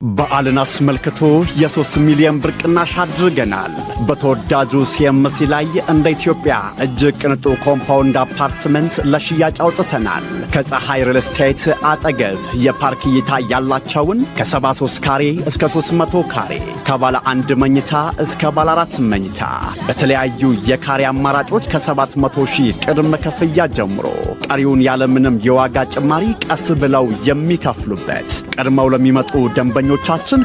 በዓልን አስመልክቶ የ3 ሚሊዮን ብር ቅናሽ አድርገናል። በተወዳጁ ሲኤምሲ ላይ እንደ ኢትዮጵያ እጅግ ቅንጡ ኮምፓውንድ አፓርትመንት ለሽያጭ አውጥተናል። ከፀሐይ ሪል ስቴት አጠገብ የፓርክ እይታ ያላቸውን ከ73 ካሬ እስከ 300 ካሬ፣ ከባለ 1 መኝታ እስከ ባለ 4 መኝታ በተለያዩ የካሬ አማራጮች ከ700 ሺህ ቅድመ ክፍያ ጀምሮ ቀሪውን ያለምንም የዋጋ ጭማሪ ቀስ ብለው የሚከፍሉበት ቀድመው ለሚመጡ ደንበኞቻችን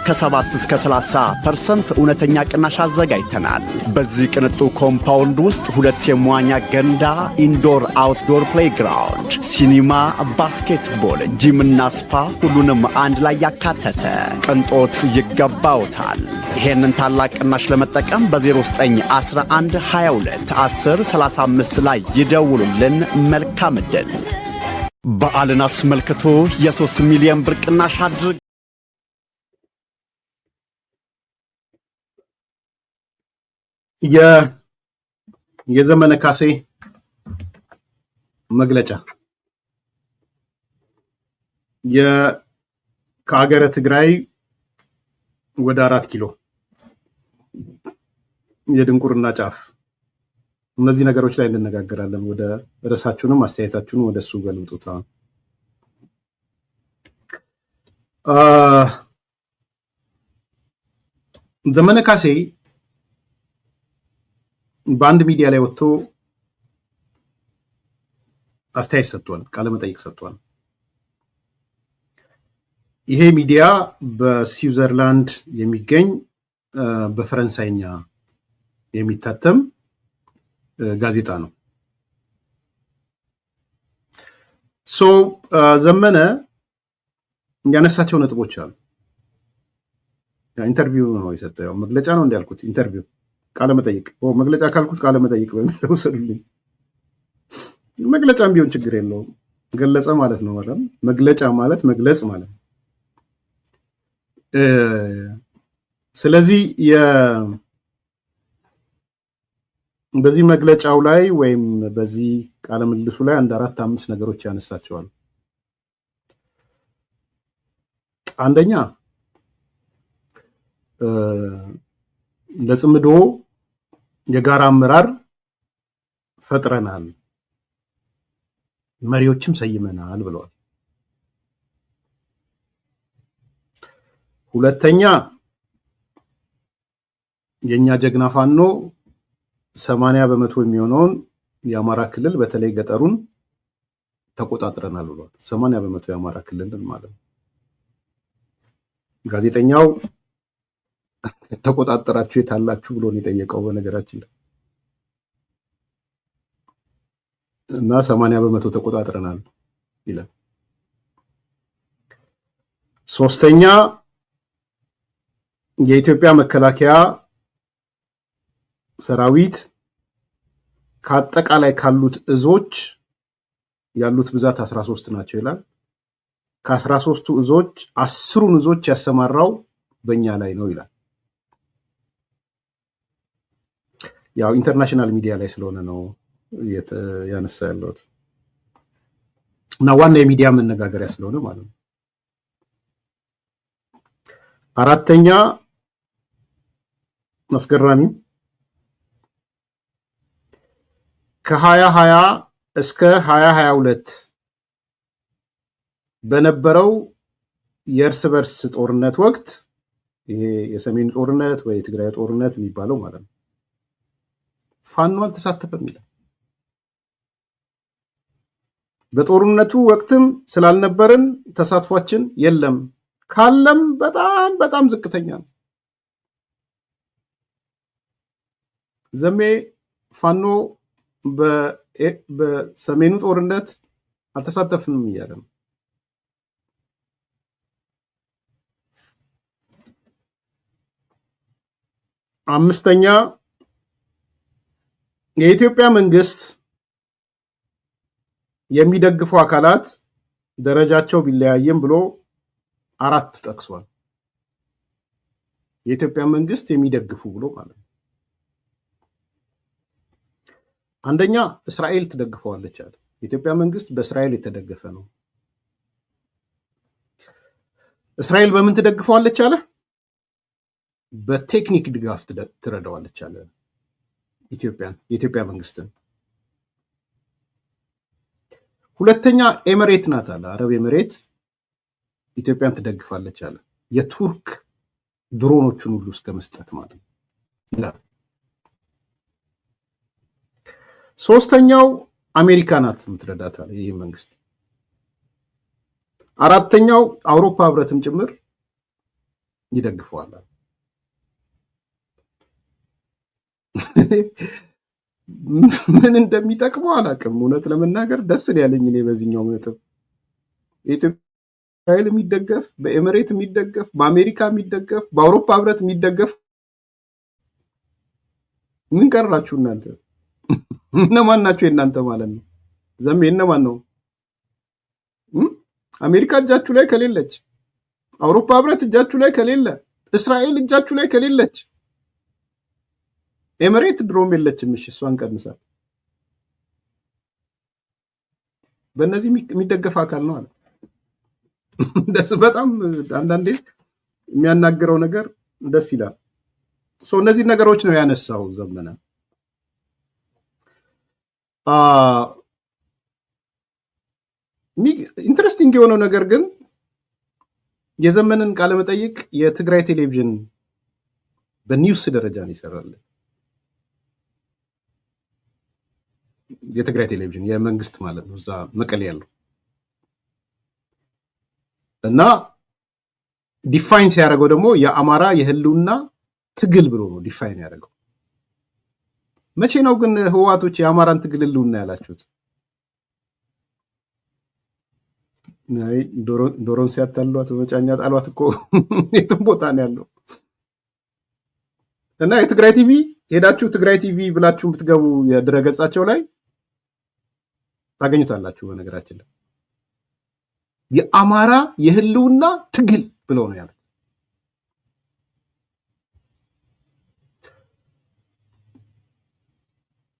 ከ7 እስከ 30% እውነተኛ ቅናሽ አዘጋጅተናል። በዚህ ቅንጡ ኮምፓውንድ ውስጥ 2 የመዋኛ ገንዳ፣ ኢንዶር አውትዶር ፕሌይግራውንድ፣ ሲኒማ፣ ባስኬትቦል፣ ጂምና ስፓ ሁሉንም አንድ ላይ ያካተተ ቅንጦት ይገባውታል። ይሄንን ታላቅ ቅናሽ ለመጠቀም በ0911 22 10 35 ላይ ይደውሉልን። መልካም ዕድል። በዓልን አስመልክቶ የ3 ሚሊዮን ብር ቅናሽ አድርግ የዘመነ ካሴ መግለጫ ከሀገረ ትግራይ ወደ 4 ኪሎ የድንቁርና ጫፍ፣ እነዚህ ነገሮች ላይ እንነጋገራለን። ወደ ርዕሳችሁንም አስተያየታችሁን ወደሱ ገልብጡት። ዘመነ ካሴ በአንድ ሚዲያ ላይ ወጥቶ አስተያየት ሰጥቷል፣ ቃለ መጠይቅ ሰጥቷል። ይሄ ሚዲያ በስዊዘርላንድ የሚገኝ በፈረንሳይኛ የሚታተም ጋዜጣ ነው። ዘመነ ያነሳቸው ነጥቦች አሉ። ኢንተርቪው ነው የሰጠው፣ መግለጫ ነው እንዲያልኩት፣ ኢንተርቪው ቃለ መጠይቅ፣ መግለጫ ካልኩት ቃለ መጠይቅ በሚለው ውሰዱልኝ። መግለጫም ቢሆን ችግር የለውም፣ ገለጸ ማለት ነው። ማለት መግለጫ ማለት መግለጽ ማለት ነው። ስለዚህ በዚህ መግለጫው ላይ ወይም በዚህ ቃለ ምልልሱ ላይ 4-5 ነገሮች ያነሳቸዋል። አንደኛ ለጽምዶ የጋራ አመራር ፈጥረናል፣ መሪዎችም ሰይመናል ብለዋል። ሁለተኛ የኛ ጀግና ፋኖ 80% የሚሆነውን የአማራ ክልል በተለይ ገጠሩን ተቆጣጥረናል ብለዋል። 80% የአማራ ክልልን ማለት ነው። ጋዜጠኛው ተቆጣጠራችሁ የታላችሁ ብሎ ነው የጠየቀው በነገራችን ላይ እና 80% ተቆጣጥረናል ይላል። ሶስተኛ የኢትዮጵያ መከላከያ ሰራዊት ከአጠቃላይ ካሉት እዞች ያሉት ብዛት 13 ናቸው ይላል። ከ13ቱ እዞች 10ሩን እዞች ያሰማራው በእኛ ላይ ነው ይላል። ያው ኢንተርናሽናል ሚዲያ ላይ ስለሆነ ነው ያነሳ ያለው እና ዋና የሚዲያ መነጋገሪያ ስለሆነ ማለት ነው። አራተኛ አስገራሚ ከ2020 እስከ 2022 በነበረው የእርስ በርስ ጦርነት ወቅት፣ ይሄ የሰሜን ጦርነት ወይ የትግራይ ጦርነት የሚባለው ማለት ነው፣ ፋኖ አልተሳተፈም ይላል። በጦርነቱ ወቅትም ስላልነበርን ተሳትፏችን የለም፣ ካለም በጣም በጣም ዝቅተኛ ነው። ዘሜ ፋኖ በሰሜኑ ጦርነት አልተሳተፍንም እያለ ነው። አምስተኛ የኢትዮጵያ መንግስት የሚደግፉ አካላት ደረጃቸው ቢለያየም ብሎ 4 ጠቅሷል። የኢትዮጵያ መንግስት የሚደግፉ ብሎ ማለት ነው። አንደኛ እስራኤል ትደግፈዋለች አለ። የኢትዮጵያ መንግስት በእስራኤል የተደገፈ ነው። እስራኤል በምን ትደግፈዋለች አለ? በቴክኒክ ድጋፍ ትረዳዋለች አለ የኢትዮጵያ መንግስትን። ሁለተኛ ኤምሬት ናት አለ። አረብ ኤምሬት ኢትዮጵያን ትደግፋለች አለ። የቱርክ ድሮኖችን ሁሉ እስከ መስጠት ማለት ነው። ሶስተኛው አሜሪካ ናት የምትረዳት አለ ይህ መንግስት። አራተኛው አውሮፓ ህብረትም ጭምር ይደግፈዋል። ምን እንደሚጠቅመው አላውቅም። እውነት ለመናገር ደስ ያለኝ እኔ በዚህኛው ነጥብ የኢትዮጵያ ኃይል የሚደገፍ በኤምሬት የሚደገፍ በአሜሪካ የሚደገፍ በአውሮፓ ህብረት የሚደገፍ ምን ቀራችሁ እናንተ? እነማን ናቸው የእናንተ ማለት ነው? ዘሜ እነማን ነው? አሜሪካ እጃችሁ ላይ ከሌለች፣ አውሮፓ ህብረት እጃችሁ ላይ ከሌለ፣ እስራኤል እጃችሁ ላይ ከሌለች፣ ኤምሬት ድሮም የለችም። እሺ እሷን ቀንሳል። በእነዚህ የሚደገፍ አካል ነው አለ። በጣም አንዳንዴ የሚያናግረው ነገር ደስ ይላል። እነዚህ ነገሮች ነው ያነሳው ዘመነ። ኢንትረስቲንግ የሆነው ነገር ግን የዘመንን ቃለመጠይቅ የትግራይ ቴሌቪዥን በኒውስ ደረጃ ነው ይሰራል። የትግራይ ቴሌቪዥን የመንግስት ማለት ነው፣ እዛ መቀሌ ያለው እና ዲፋይን ሲያደርገው ደግሞ የአማራ የህልውና ትግል ብሎ ነው ዲፋይን ያደርገው። መቼ ነው ግን ህወሓቶች የአማራን ትግል ህልውና ያላችሁት? ዶሮን ሲያታሏት በመጫኛ ጣሏት እኮ የትም ቦታ ነው ያለው። እና የትግራይ ቲቪ ሄዳችሁ ትግራይ ቲቪ ብላችሁ ብትገቡ የድረገጻቸው ላይ ታገኙታላችሁ። በነገራችን ላይ የአማራ የህልውና ትግል ብሎ ነው ያለው።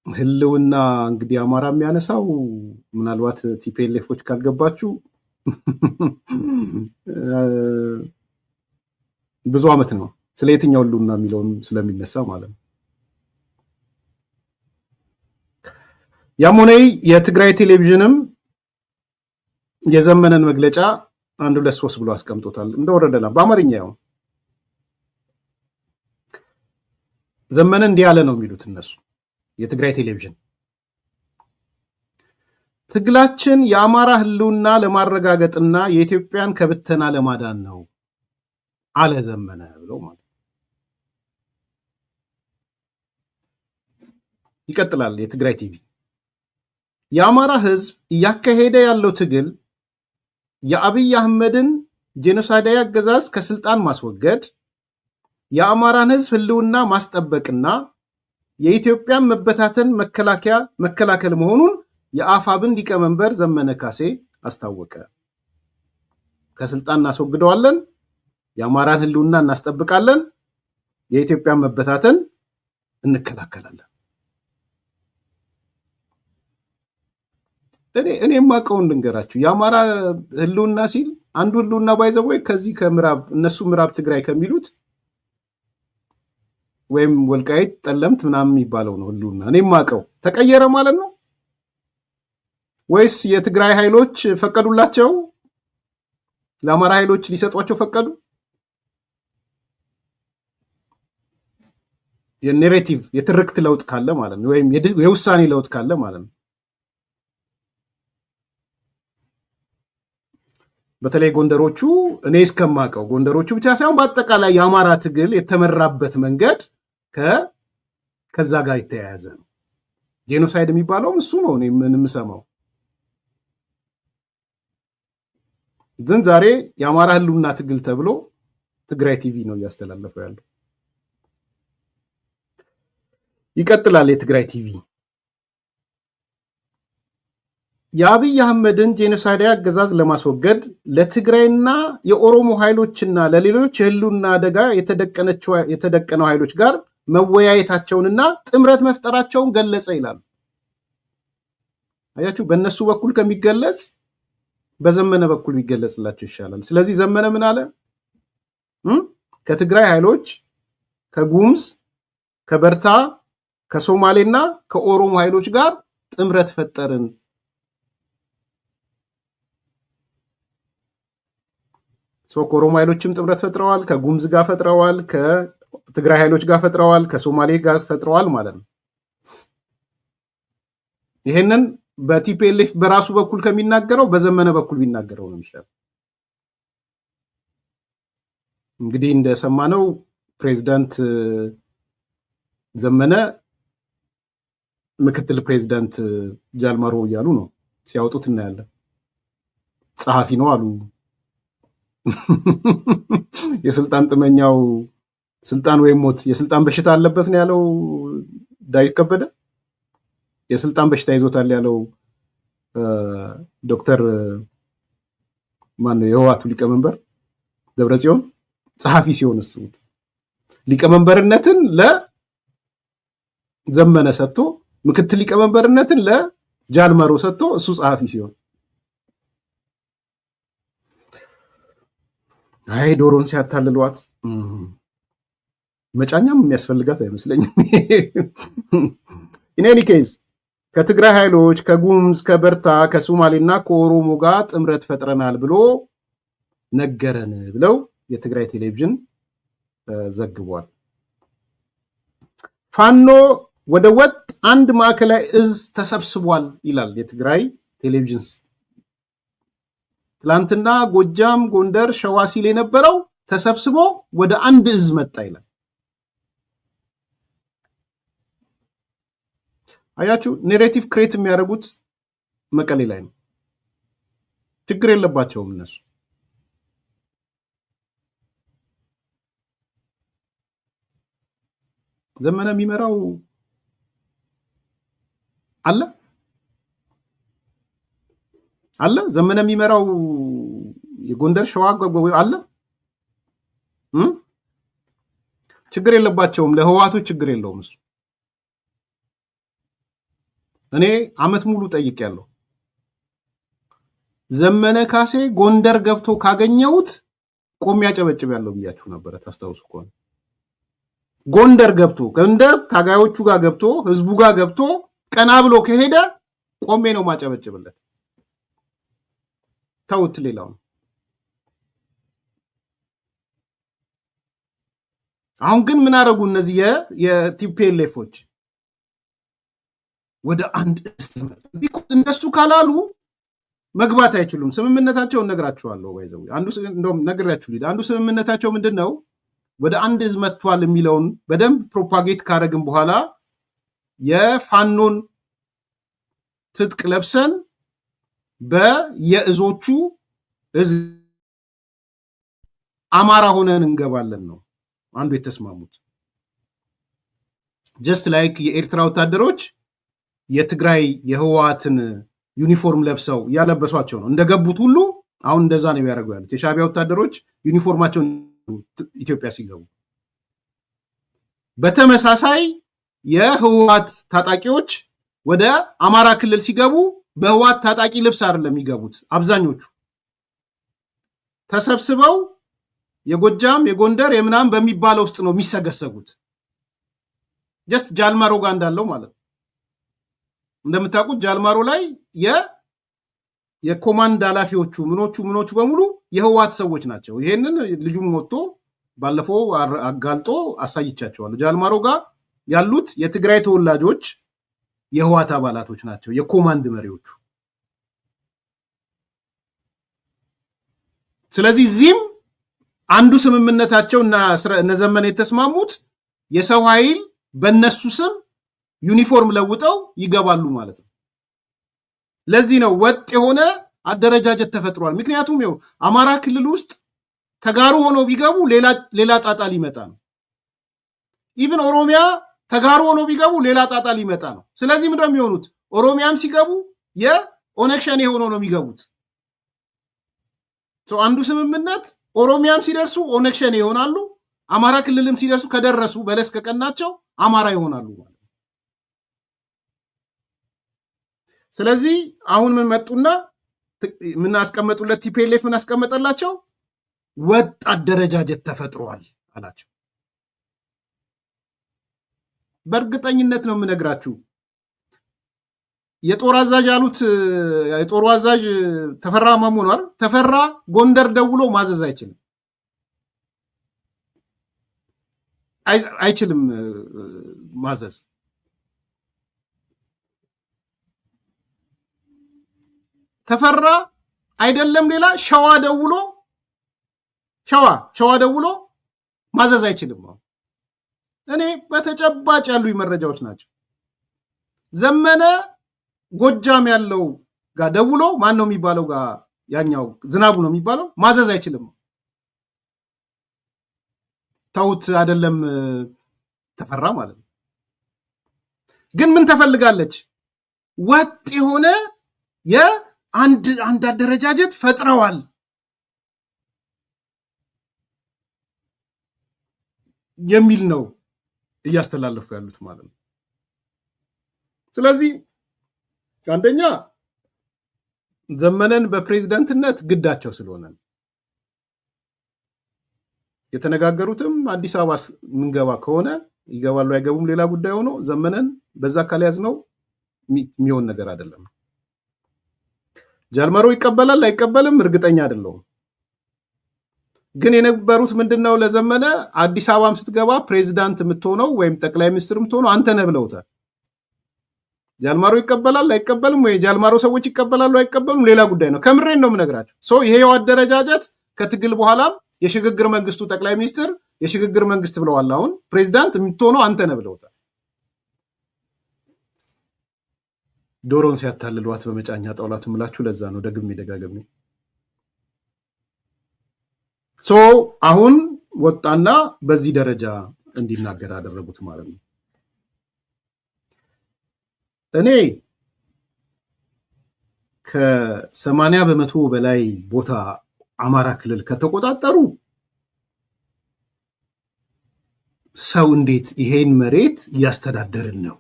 ህልውና እንግዲህ አማራ የሚያነሳው ምናልባት ቲፒኤልኤፎች ካልገባችሁ ብዙ ዓመት ነው። ስለ የትኛው ህልውና የሚለውን ስለሚነሳ ማለት ነው። ያም ሆነ የትግራይ ቴሌቪዥንም የዘመነን መግለጫ 1 2 3 ብሎ አስቀምጦታል። እንደወረደላ በአማርኛ ያው ዘመነ እንዲህ ያለ ነው የሚሉት እነሱ የትግራይ ቴሌቪዥን። ትግላችን የአማራ ህልውና ለማረጋገጥና የኢትዮጵያን ከብተና ለማዳን ነው አለ ዘመነ ብለው ማለት ይቀጥላል። የትግራይ ቲቪ የአማራ ህዝብ እያካሄደ ያለው ትግል የአብይ አህመድን ጄኖሳይዳዊ አገዛዝ ከስልጣን ማስወገድ፣ የአማራን ህዝብ ህልውና ማስጠበቅና የኢትዮጵያን መበታተን መከላከል መሆኑን የአፋብን ሊቀመንበር ዘመነ ካሴ አስታወቀ። ከስልጣን እናስወግደዋለን፣ የአማራን ህልውና እናስጠብቃለን፣ የኢትዮጵያን መበታተን እንከላከላለን። እኔ የማውቀውን ልንገራችሁ። የአማራ ህልውና ሲል አንዱ ህልውና ባይዘወይ ከዚህ ከምዕራብ እነሱ ምዕራብ ትግራይ ከሚሉት ወይም ወልቃይት ጠለምት ምናምን የሚባለው ነው ህልውና። እኔ የማውቀው ተቀየረ ማለት ነው ወይስ የትግራይ ኃይሎች ፈቀዱላቸው? ለአማራ ኃይሎች ሊሰጧቸው ፈቀዱ? የኔሬቲቭ የትርክት ለውጥ ካለ ማለት ነው፣ ወይም የውሳኔ ለውጥ ካለ ማለት ነው። በተለይ ጎንደሮቹ እኔ እስከማውቀው ጎንደሮቹ ብቻ ሳይሆን በአጠቃላይ የአማራ ትግል የተመራበት መንገድ ከዛ ጋር የተያያዘ ነው። ጄኖሳይድ የሚባለውም እሱ ነው እኔ የምሰማው። ግን ዛሬ የአማራ ህልውና ትግል ተብሎ ትግራይ ቲቪ ነው እያስተላለፈው ያለው። ይቀጥላል የትግራይ ቲቪ የአብይ አህመድን ጄኖሳይዳዊ አገዛዝ ለማስወገድ ለትግራይና የኦሮሞ ኃይሎችና ለሌሎች የህልውና አደጋ የተደቀነው ኃይሎች ጋር መወያየታቸውንና ጥምረት መፍጠራቸውን ገለጸ ይላሉ። አያችሁ፣ በእነሱ በኩል ከሚገለጽ በዘመነ በኩል ቢገለጽላቸው ይሻላል። ስለዚህ ዘመነ ምን አለ? ከትግራይ ኃይሎች ከጉምዝ ከበርታ ከሶማሌና ከኦሮሞ ኃይሎች ጋር ጥምረት ፈጠርን። ከኦሮሞ ኃይሎችም ጥምረት ፈጥረዋል፣ ከጉምዝ ጋር ፈጥረዋል፣ ከትግራይ ኃይሎች ጋር ፈጥረዋል፣ ከሶማሌ ጋር ፈጥረዋል ማለት ነው። ይሄንን በቲፒኤልኤፍ በራሱ በኩል ከሚናገረው በዘመነ በኩል ቢናገረው ነው የሚሻለው። እንግዲህ እንደሰማነው ፕሬዝዳንት ዘመነ ምክትል ፕሬዝዳንት ጃልማሮ እያሉ ነው ሲያወጡት እናያለን። ጸሐፊ ነው አሉ። የስልጣን ጥመኛው ስልጣን ወይም ሞት የስልጣን በሽታ አለበት ነው ያለው ዳዊት ከበደ። የስልጣን በሽታ ይዞታል ያለው ዶክተር ማነው የህወሓቱ ሊቀመንበር ደብረጽዮን ጸሐፊ ሲሆን እስቡት። ሊቀመንበርነትን ለዘመነ ሰጥቶ ምክትል ሊቀመንበርነትን ለጃልመሮ ሰጥቶ እሱ ጸሐፊ ሲሆን፣ አይ ዶሮን ሲያታልሏት መጫኛም የሚያስፈልጋት አይመስለኝም። ኢን ኤኒ ኬዝ ከትግራይ ኃይሎች ከጉምዝ ከበርታ ከሶማሌና ከኦሮሞ ጋር ጥምረት ፈጥረናል ብሎ ነገረን ብለው የትግራይ ቴሌቪዥን ዘግቧል። ፋኖ ወደ ወጥ አንድ ማዕከላዊ እዝ ተሰብስቧል ይላል የትግራይ ቴሌቪዥን። ትላንትና ጎጃም፣ ጎንደር፣ ሸዋ ሲል የነበረው ተሰብስቦ ወደ አንድ እዝ መጣ ይላል። አያችሁ፣ ኔሬቲቭ ክሬት የሚያደርጉት መቀሌ ላይ ነው። ችግር የለባቸውም እነሱ። ዘመነ የሚመራው አለ ዘመነ የሚመራው የጎንደር ሸዋ አለ። ችግር የለባቸውም። ለህወሓቶች ችግር የለውም እሱ። እኔ አመት ሙሉ ጠይቄያለሁ። ዘመነ ካሴ ጎንደር ገብቶ ካገኘሁት ቆሜ ያጨበጭባለሁ ብያችሁ ነበረ። ታስታውሱ ከሆነ ጎንደር ታጋዮቹ ጋር ገብቶ ህዝቡ ጋር ገብቶ ቀና ብሎ ከሄደ ቆሜ ነው ማጨበጭብለት። ተውት ሌላው። አሁን ግን ምን አደረጉ እነዚህ የቲፒኤልኤፎች? ወደ አንድ እነሱ ካላሉ መግባት አይችሉም። ስምምነታቸውን ነግራችኋለሁ። ባይዘው እንደውም ነግራችሁ አንዱ ስምምነታቸው ምንድን ነው? ወደ አንድ እዝ መጥቷል የሚለውን በደንብ ፕሮፓጌት ካረግን በኋላ የፋኖን ትጥቅ ለብሰን በየእዞቹ እዝ አማራ ሆነን እንገባለን ነው አንዱ የተስማሙት። ጀስት ላይክ የኤርትራ ወታደሮች የትግራይ የህወሓትን ዩኒፎርም ለብሰው ያለበሷቸው ነው እንደገቡት ሁሉ አሁን እንደዛ ነው ያደርጉ ያሉት። የሻዕቢያ ወታደሮች ዩኒፎርማቸውን ኢትዮጵያ ሲገቡ፣ በተመሳሳይ የህወሓት ታጣቂዎች ወደ አማራ ክልል ሲገቡ በህወሓት ታጣቂ ልብስ አይደለም የሚገቡት። አብዛኞቹ ተሰብስበው የጎጃም የጎንደር የምናም በሚባለው ውስጥ ነው የሚሰገሰጉት። ጀስት ጃልማሮ ጋር እንዳለው ማለት ነው። እንደምታውቁት ጃልማሮ ላይ የኮማንድ ኃላፊዎቹ ምኖቹ በሙሉ የህወሓት ሰዎች ናቸው። ይሄንን ልጁም ወጥቶ ባለፈው አጋልጦ አሳይቻቸዋለሁ። ጃልማሮ ጋር ያሉት የትግራይ ተወላጆች የህወሓት አባላቶች ናቸው፣ የኮማንድ መሪዎቹ። ስለዚህ እዚህም አንዱ ስምምነታቸው እና እነዘመነ የተስማሙት የሰው ኃይል በእነሱ ስም ዩኒፎርም ለውጠው ይገባሉ ማለት ነው። ለዚህ ነው ወጥ የሆነ አደረጃጀት ተፈጥሯል። ምክንያቱም ይኸው አማራ ክልል ውስጥ ተጋሩ ሆነው ቢገቡ ሌላ ጣጣ ሊመጣ ነው። ኢቭን ኦሮሚያ ተጋሩ ሆነው ቢገቡ ሌላ ጣጣ ሊመጣ ነው። ስለዚህ ምንድነው የሚሆኑት? ኦሮሚያም ሲገቡ የኦነግ ሸኔ ሆነው ነው የሚገቡት። አንዱ ስምምነት ኦሮሚያም ሲደርሱ ኦነግ ሸኔ ይሆናሉ፣ አማራ ክልልም ሲደርሱ ከደረሱ በለስ ከቀናቸው አማራ ይሆናሉ ማለት ነው። ስለዚህ አሁን ምን መጡና ምን አስቀመጡለት? ቲፒኤልኤፍ ምን አስቀመጠላቸው? ወጥ አደረጃጀት ተፈጥሯል አላቸው። በእርግጠኝነት ነው የምነግራችሁ። የጦር አዛዥ ያሉት የጦሩ አዛዥ ተፈራ ማሞ ነው አይደል? ተፈራ ጎንደር ደውሎ ማዘዝ አይችልም ማዘዝ። ተፈራ አይደለም ሌላ ሸዋ ደውሎ ማዘዝ አይችልም። እኔ በተጨባጭ ያሉ መረጃዎች ናቸው። ዘመነ ጎጃም ያለው ጋር ደውሎ ማን ነው የሚባለው ጋር ያኛው ዝናቡ ነው የሚባለው ማዘዝ አይችልም። ተውት አይደለም ተፈራ ማለት ነው። ግን ምን ተፈልጋለች? ወጥ የሆነ የአንድ አደረጃጀት ፈጥረዋል የሚል ነው እያስተላለፉ ያሉት ማለት ነው። ስለዚህ አንደኛ ዘመነን በፕሬዝዳንትነት ግዳቸው ስለሆነ የተነጋገሩትም አዲስ አበባ ምንገባ ከሆነ ይገባሉ አይገቡም ሌላ ጉዳይ ሆኖ ዘመነን በዛ ካልያዝነው የሚሆን ነገር አይደለም። ጃልመሮ ይቀበላል አይቀበልም እርግጠኛ አይደለሁም። ግን የነበሩት ምንድነው ለዘመነ አዲስ አበባም ስትገባ ፕሬዝዳንት የምትሆነው ወይም ጠቅላይ ሚኒስትር የምትሆነው አንተ ነህ ብለውታል። ጃልማሮ ይቀበላል አይቀበልም ወይ ጃልማሮ ሰዎች ይቀበላሉ አይቀበሉም ሌላ ጉዳይ ነው። ከምሬን ነው የምነግራቸው። ይሄው አደረጃጀት ከትግል በኋላም የሽግግር መንግስቱ ጠቅላይ ሚኒስትር የሽግግር መንግስት ብለዋል። አሁን ፕሬዝዳንት የምትሆነው አንተ ነህ ብለውታል። ዶሮን ሲያታልሏት በመጫኛ ጣውላቱ ምላችሁ ለዛ ነው ደግሜ ደጋግሜ አሁን ወጣና በዚህ ደረጃ እንዲናገር አደረጉት ማለት ነው። እኔ ከ80% በላይ ቦታ አማራ ክልል ከተቆጣጠሩ ሰው እንዴት ይሄን መሬት እያስተዳደርን ነው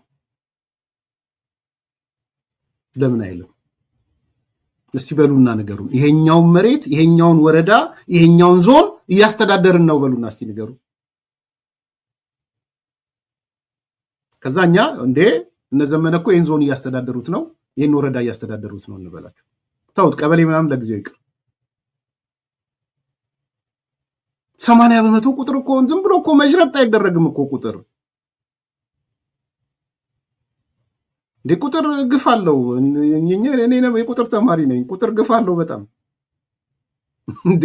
ለምን አይልም? እስቲ በሉና ነገሩ። ይሄኛውን መሬት ይሄኛውን ወረዳ ይሄኛውን ዞን እያስተዳደርን ነው በሉና እስቲ ነገሩ። ከዛኛ እንዴ እነዘመነ እኮ ይሄን ዞን እያስተዳደሩት ነው ይሄን ወረዳ እያስተዳደሩት ነው እንበላችሁ። ታውት ቀበሌ ምናምን ለጊዜው ይቅር። 80% ቁጥር እኮ ዝም ብሎ እኮ መሽረጥ አይደረግም እኮ ቁጥር እንዴ ቁጥር ግፍ አለው። እኔ የቁጥር ተማሪ ነኝ። ቁጥር ግፍ አለው በጣም እንዴ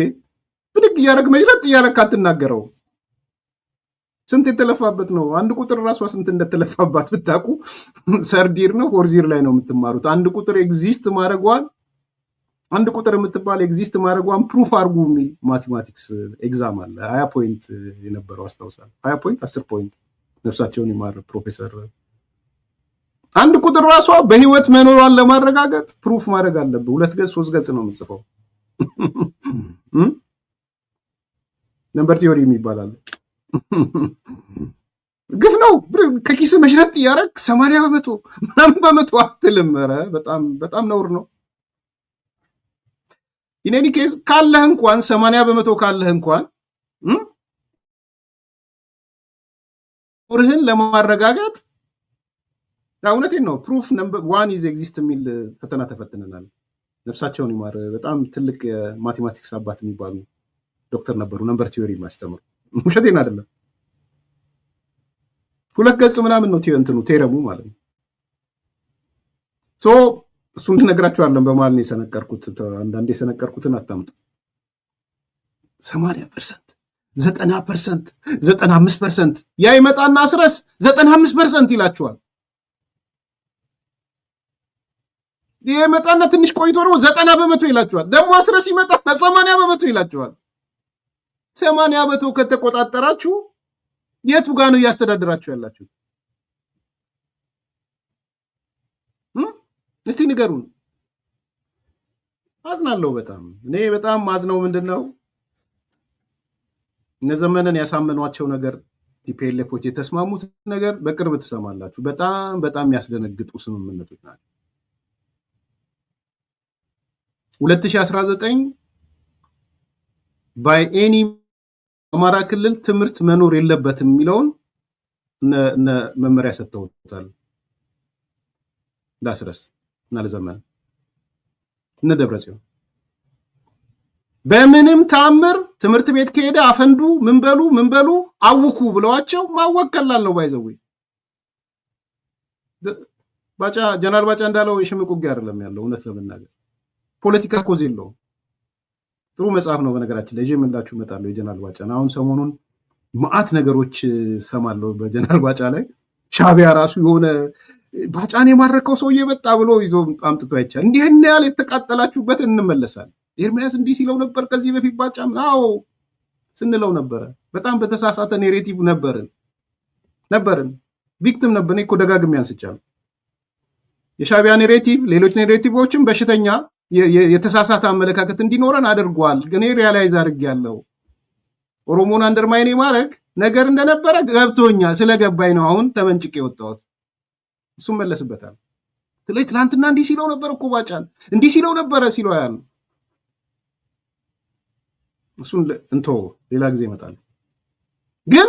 ብድግ እያደረግ መሽረጥ እያደረግ አትናገረው። ስንት የተለፋበት ነው። አንድ ቁጥር ራሷ ስንት እንደተለፋባት ብታውቁ። ሰርዲር ነው ፎርዚር ላይ ነው የምትማሩት። አንድ ቁጥር ኤግዚስት ማድረጓን አንድ ቁጥር የምትባል ኤግዚስት ማድረጓን ፕሩፍ አድርጉ የሚል ማቴማቲክስ ኤግዛም አለ። 20 ፖይንት የነበረው አስታውሳለሁ። 20 ፖይንት 10 ፖይንት ነፍሳቸውን ይማር ፕሮፌሰር። አንድ ቁጥር ራሷ በህይወት መኖሯን ለማረጋገጥ ፕሩፍ ማድረግ አለብህ። 2 ገጽ 3 ገጽ ነው የምጽፈው። ነምበር ቲዮሪ የሚባል ግፍ ነው። ከኪስ መሽረጥ እያደረግ 80% ምናምን በመቶ አትልም። ኧረ በጣም ነውር ነው። ኢኔኒ ኬዝ ካለህ እንኳን 80% ካለህ እንኳን ርህን ለማረጋገጥ እውነቴን ነው። ፕሩፍ ነምበር 1 ኢዝ ኤግዚስት የሚል ፈተና ተፈትነናል። ነፍሳቸውን ይማር። በጣም ትልቅ የማቴማቲክስ አባት የሚባሉ ዶክተር ነበሩ። ነምበር ቲዮሪ ማስተምሩ። ውሸቴን አይደለም። 2 ገጽ ምናምን ነው እንትኑ ቴረሙ ማለት ነው። እሱን ልነግራችኋለን። በመሀል ነው የሰነቀርኩት። አንዳንዴ የሰነቀርኩትን አታምጡ። 80%፣ 90%፣ 95% ያ ይመጣና አስረስ 95% ይላችኋል። ይሄ ይመጣና ትንሽ ቆይቶ ነው 90% ይላችኋል። ደግሞ አስረስ ይመጣና 80% ይላችኋል። 80% ከተቆጣጠራችሁ የቱ ጋር ነው እያስተዳደራችሁ ያላችሁ? እስቲ ንገሩን። አዝናለሁ በጣም። እኔ በጣም ማዝነው ምንድነው እነዘመነን ያሳመኗቸው ነገር ቲፒኤልኤፎች የተስማሙት ነገር በቅርብ ትሰማላችሁ። በጣም የሚያስደነግጡ ስምምነቶች ናቸው። 2019 ባይ ኤኒ አማራ ክልል ትምህርት መኖር የለበትም የሚለውን መመሪያ ሰጥተውታል። ላስረስ እና ለዘመን እነ ደብረጽዮን በምንም ታምር ትምህርት ቤት ከሄደ አፈንዱ ምን በሉ አውኩ ብለዋቸው ማወከላል ነው ባይዘው ባጫ ጀነራል ባጫ እንዳለው የሽምቅ ውጊያ አይደለም ያለው። እውነት ለመናገር ፖለቲካ ኮዝ የለውም። ጥሩ መጽሐፍ ነው በነገራችን ላይ የምላችሁ እመጣለሁ የጀነራል ባጫን። አሁን ሰሞኑን ማአት ነገሮች ሰማለሁ በጀነራል ባጫ ላይ። ሻቢያ ራሱ የሆነ ባጫን የማረከው ሰውዬ መጣ ብሎ ይዞ አምጥቶ አይቻል። እንዲህን ያህል የተቃጠላችሁበት እንመለሳለን። ኤርሚያስ እንዲህ ሲለው ነበር ከዚህ በፊት ባጫም አዎ ስንለው ነበረ። በጣም በተሳሳተ ኔሬቲቭ ነበርን ቪክቲም ነበር። እኔ እኮ ደጋግሜ አንስቻለሁ። የሻቢያ ኔሬቲቭ ሌሎች ኔሬቲቮችም በሽተኛ የተሳሳተ አመለካከት እንዲኖረን አድርጓል። ግን ሪያላይዝ አድርጌያለሁ ኦሮሞን አንደርማይን ማድረግ ነገር እንደነበረ ገብቶኛል። ስለገባኝ ነው አሁን ተመንጭቄ የወጣሁት። እሱም መለስበታል። ስለዚህ ትናንትና እንዲህ ሲለው ነበር እኮ ባጫን እንዲህ ሲለው ነበረ ሲለው ያሉ እሱን ሌላ ጊዜ ይመጣል። ግን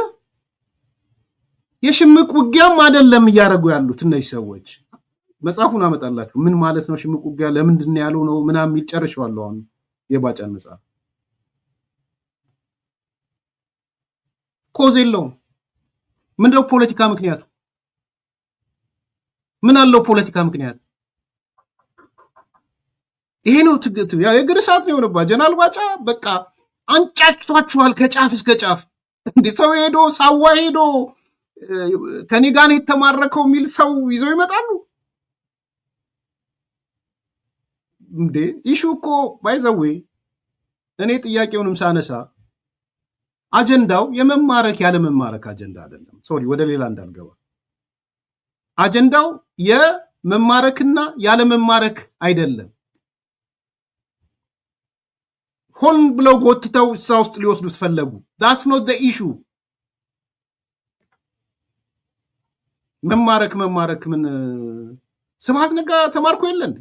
የሽምቅ ውጊያም አይደለም እያደረጉ ያሉት እነዚህ ሰዎች። መጽሐፉን አመጣላችሁ ምን ማለት ነው ሽምቅ ውጊያ ለምንድን ነው ያለው ነው ምናምን የሚል ጨርሼዋለሁ። አሁን የባጫን መጽሐፍ ኮዝ የለውም። ምንድነው ፖለቲካ ምክንያቱ? ምን አለው ፖለቲካ ምክንያት? ይሄ ነው ትግት ያ የእግር እሳት ነው የሆነባ። ጀነራል ባጫ በቃ አንጫጭቷችኋል ከጫፍ እስከ ጫፍ። እንዴ ሰው ሄዶ ሳዋ ሄዶ ከኔ ጋር የተማረከው የሚል ሰው ይዘው ይመጣሉ እንዴ? ኢሹ እኮ ባይዘዌ እኔ ጥያቄውንም ሳነሳ አጀንዳው የመማረክ ያለ መማረክ አጀንዳ አይደለም። ሶሪ ወደ ሌላ እንዳልገባ። አጀንዳው የመማረክና ያለ መማረክ አይደለም። ሆን ብለው ጎትተው እዛ ውስጥ ሊወስዱት ፈለጉ። that's not the issue። መማረክ ምን ስብሐት ነጋ ተማርኮ የለን?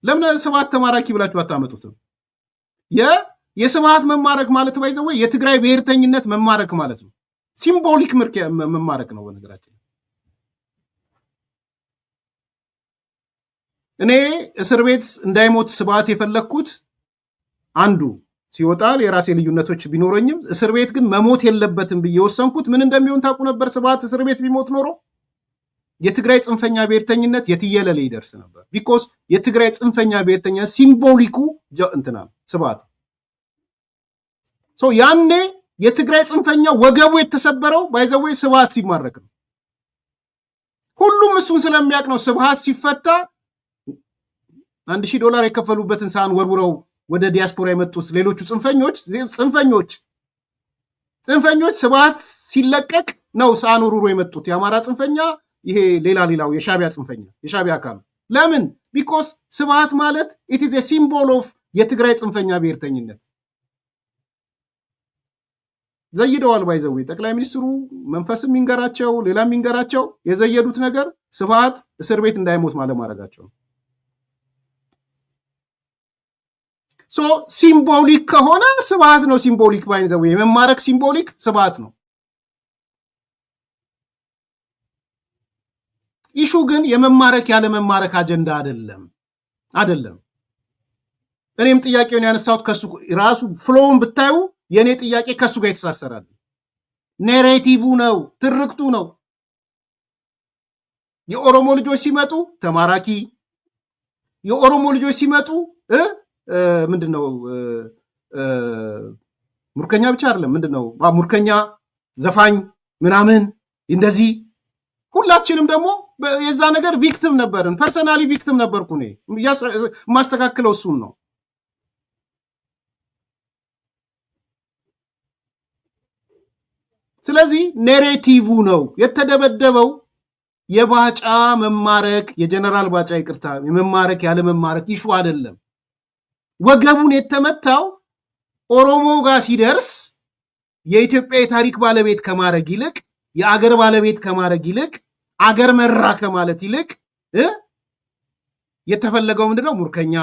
ለምን ስብሐት ተማራኪ ብላችሁ አታመጡትም? የስብሐት መማረክ ማለት ባይዘው የትግራይ ብሔርተኝነት መማረክ ማለት ነው። ሲምቦሊክ መማረክ ነው። በነገራችን እኔ እስር ቤት እንዳይሞት ስብሐት የፈለግኩት አንዱ ሲወጣ የራሴ ልዩነቶች ቢኖረኝም እስር ቤት ግን መሞት የለበትም ብዬ ወሰንኩት። ምን እንደሚሆን ታውቁ ነበር? ስብሐት እስር ቤት ቢሞት ኖሮ የትግራይ ጽንፈኛ ብሔርተኝነት የትየለለ ይደርስ ነበር። ቢኮዝ የትግራይ ጽንፈኛ ብሔርተኝነት ሲምቦሊኩ እንትና ስብሐት ያኔ የትግራይ ጽንፈኛ ወገቡ የተሰበረው ባይዘዌ ስብሐት ሲማረክ ነው። ሁሉም እሱን ስለሚያውቅ ነው። ስብሐት ሲፈታ $1,000 የከፈሉበትን ሳህን ወርውረው ወደ ዲያስፖራ የመጡት ሌሎቹ ጽንፈኞች ስብሐት ሲለቀቅ ነው ሳህን ወርውሮ የመጡት። የአማራ ጽንፈኛ ይሄ ሌላው የሻቢያ ጽንፈኛ የሻቢያ አካል ለምን? ቢኮዝ ስብሐት ማለት ኢት ኢዝ ኤ ሲምቦል ኦፍ የትግራይ ጽንፈኛ ብሔርተኝነት። ዘይደዋል ባይዘው ጠቅላይ ሚኒስትሩ መንፈስም ይንገራቸው ሌላም ይንገራቸው የዘየዱት ነገር ስብሐት እስር ቤት እንዳይሞት ማለማረጋቸው። ሲምቦሊክ ከሆነ ስብሐት ነው። ሲምቦሊክ ባይዘው የመማረክ ሲምቦሊክ ስብሐት ነው። ኢሹ ግን የመማረክ ያለ መማረክ አጀንዳ አይደለም። እኔም ጥያቄውን ያነሳሁት ከሱ ራሱ ፍሎውን ብታዩ የኔ ጥያቄ ከሱ ጋር የተሳሰራል። ኔሬቲቭ ነው፣ ትርክቱ ነው። የኦሮሞ ልጆች ሲመጡ ተማራኪ፣ የኦሮሞ ልጆች ሲመጡ ምንድነው ሙርከኛ ብቻ አይደለም፣ ምንድነው ሙርከኛ ዘፋኝ ምናምን እንደዚህ። ሁላችንም ደግሞ የዛ ነገር ቪክቲም ነበርን። ፐርሰናሊ ቪክቲም ነበርኩ እኔ። ማስተካከለው እሱን ነው። ስለዚህ ኔሬቲቭ ነው የተደበደበው። የባጫ መማረክ የጀነራል ባጫ ይቅርታ የመማረክ ያለ መማረክ ኢሹ አይደለም። ወገቡን የተመታው ኦሮሞ ጋር ሲደርስ የኢትዮጵያ የታሪክ ባለቤት ከማድረግ ይልቅ የአገር ባለቤት ከማድረግ ይልቅ አገር መራ ከማለት ይልቅ የተፈለገው ምንድነው? ሙርከኛ፣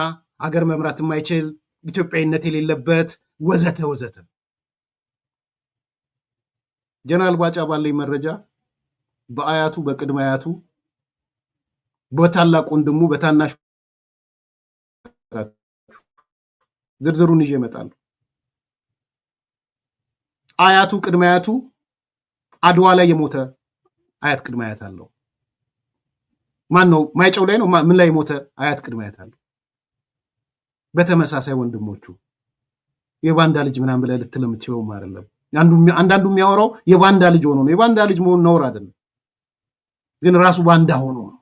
አገር መምራት የማይችል ኢትዮጵያዊነት የሌለበት ወዘተ ወዘተ። ጀነራል ባጫ ባለኝ መረጃ በአያቱ በቅድመ አያቱ በታላቅ ወንድሙ በታናሽ ዝርዝሩን ይዤ እመጣለሁ። አያቱ ቅድመ አያቱ አድዋ ላይ የሞተ አያት ቅድመ አያት አለው። ማን ነው? ማይጨው ላይ ነው። ምን ላይ የሞተ አያት ቅድመ አያት አለው። በተመሳሳይ ወንድሞቹ የባንዳ ልጅ ምናምን ብለህ ልትል የምትችለውም አይደለም። አንዳንዱ የሚያወራው የባንዳ ልጅ ሆኖ ነው። የባንዳ ልጅ መሆን ነውር አይደለም፣ ግን ራሱ ባንዳ ሆኖ ነው።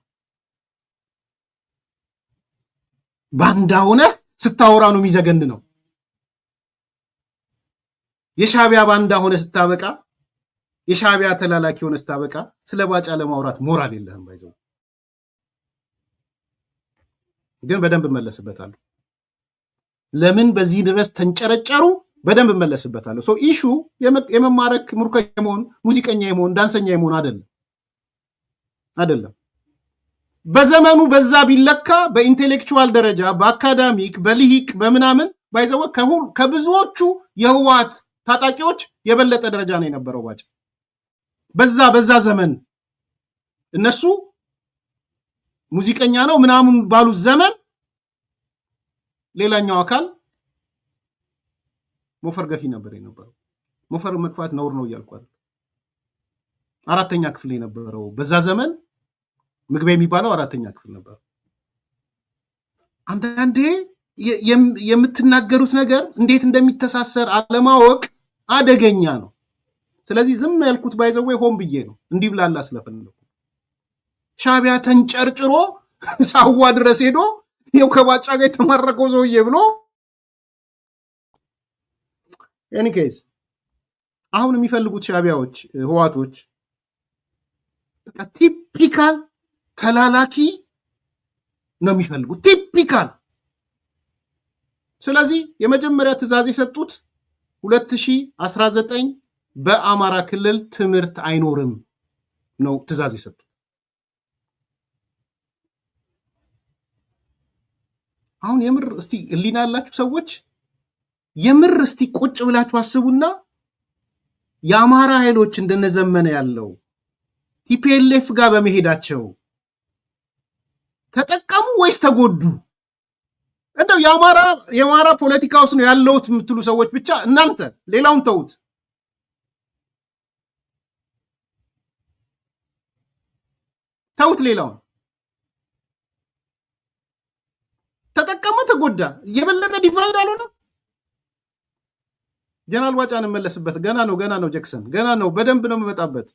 ባንዳ ሆነ ስታወራ ነው የሚዘገን ነው። የሻቢያ ባንዳ ሆነ ስታበቃ፣ የሻቢያ ተላላኪ ሆነ ስታበቃ ስለ ባጫ ለማውራት ሞራል የለህም። ባይዘው ግን በደንብ እመለስበታለሁ። ለምን በዚህ ድረስ ተንጨረጨሩ? በደንብ እመለስበታለሁ። ሶ ኢሹ የመማረክ ሙርከኛ የመሆን ሙዚቀኛ የመሆን ዳንሰኛ የመሆን አይደለም። በዘመኑ በዛ ቢለካ በኢንቴሌክቹዋል ደረጃ በአካዳሚክ በልሂቅ በምናምን ባይዘው ከብዙዎቹ የህወሓት ታጣቂዎች የበለጠ ደረጃ ነው የነበረው ባጫ። በዛ ዘመን እነሱ ሙዚቀኛ ነው ምናምን ባሉት ዘመን ሌላኛው አካል ሞፈር ገፊ ነበር የነበረው። ሞፈር መግፋት ነውር ነው እያልኳል። 4ኛ ክፍል የነበረው በዛ ዘመን ምግብ የሚባለው 4ኛ ክፍል ነበር። አንዳንዴ የምትናገሩት ነገር እንዴት እንደሚተሳሰር አለማወቅ አደገኛ ነው። ስለዚህ ዝም ያልኩት ባይዘው ሆን ብዬ ነው፣ እንዲህ ብላላ ስለፈለኩ። ሻቢያ ተንጨርጭሮ ሳዋ ድረስ ሄዶ ይኸው ከባጫ ጋር የተማረከው ሰውዬ ብሎ ኤኒኬስ አሁን የሚፈልጉት ሻቢያዎች ህዋቶች በቃ ቲፒካል ተላላኪ ነው የሚፈልጉት፣ ቲፒካል። ስለዚህ የመጀመሪያ ትዕዛዝ የሰጡት 2019 በአማራ ክልል ትምህርት አይኖርም ነው ትዕዛዝ የሰጡት። አሁን የምር እስቲ ህሊና ያላችሁ ሰዎች የምር እስቲ ቁጭ ብላችሁ አስቡና የአማራ ኃይሎች እንደነዘመነ ያለው ቲፒኤልኤፍ ጋር በመሄዳቸው ተጠቀሙ ወይስ ተጎዱ? እንደው የአማራ ፖለቲካ ውስጥ ነው ያለውት የምትሉ ሰዎች ብቻ እናንተ ሌላውን ተውት። ሌላውን ተጠቀመ ተጎዳ የበለጠ ዲቫይድ አልሆነም። ጀነራል ባጫን መለስበት ገና ነው ጀክሰን ገና ነው፣ በደንብ ነው የምመጣበት።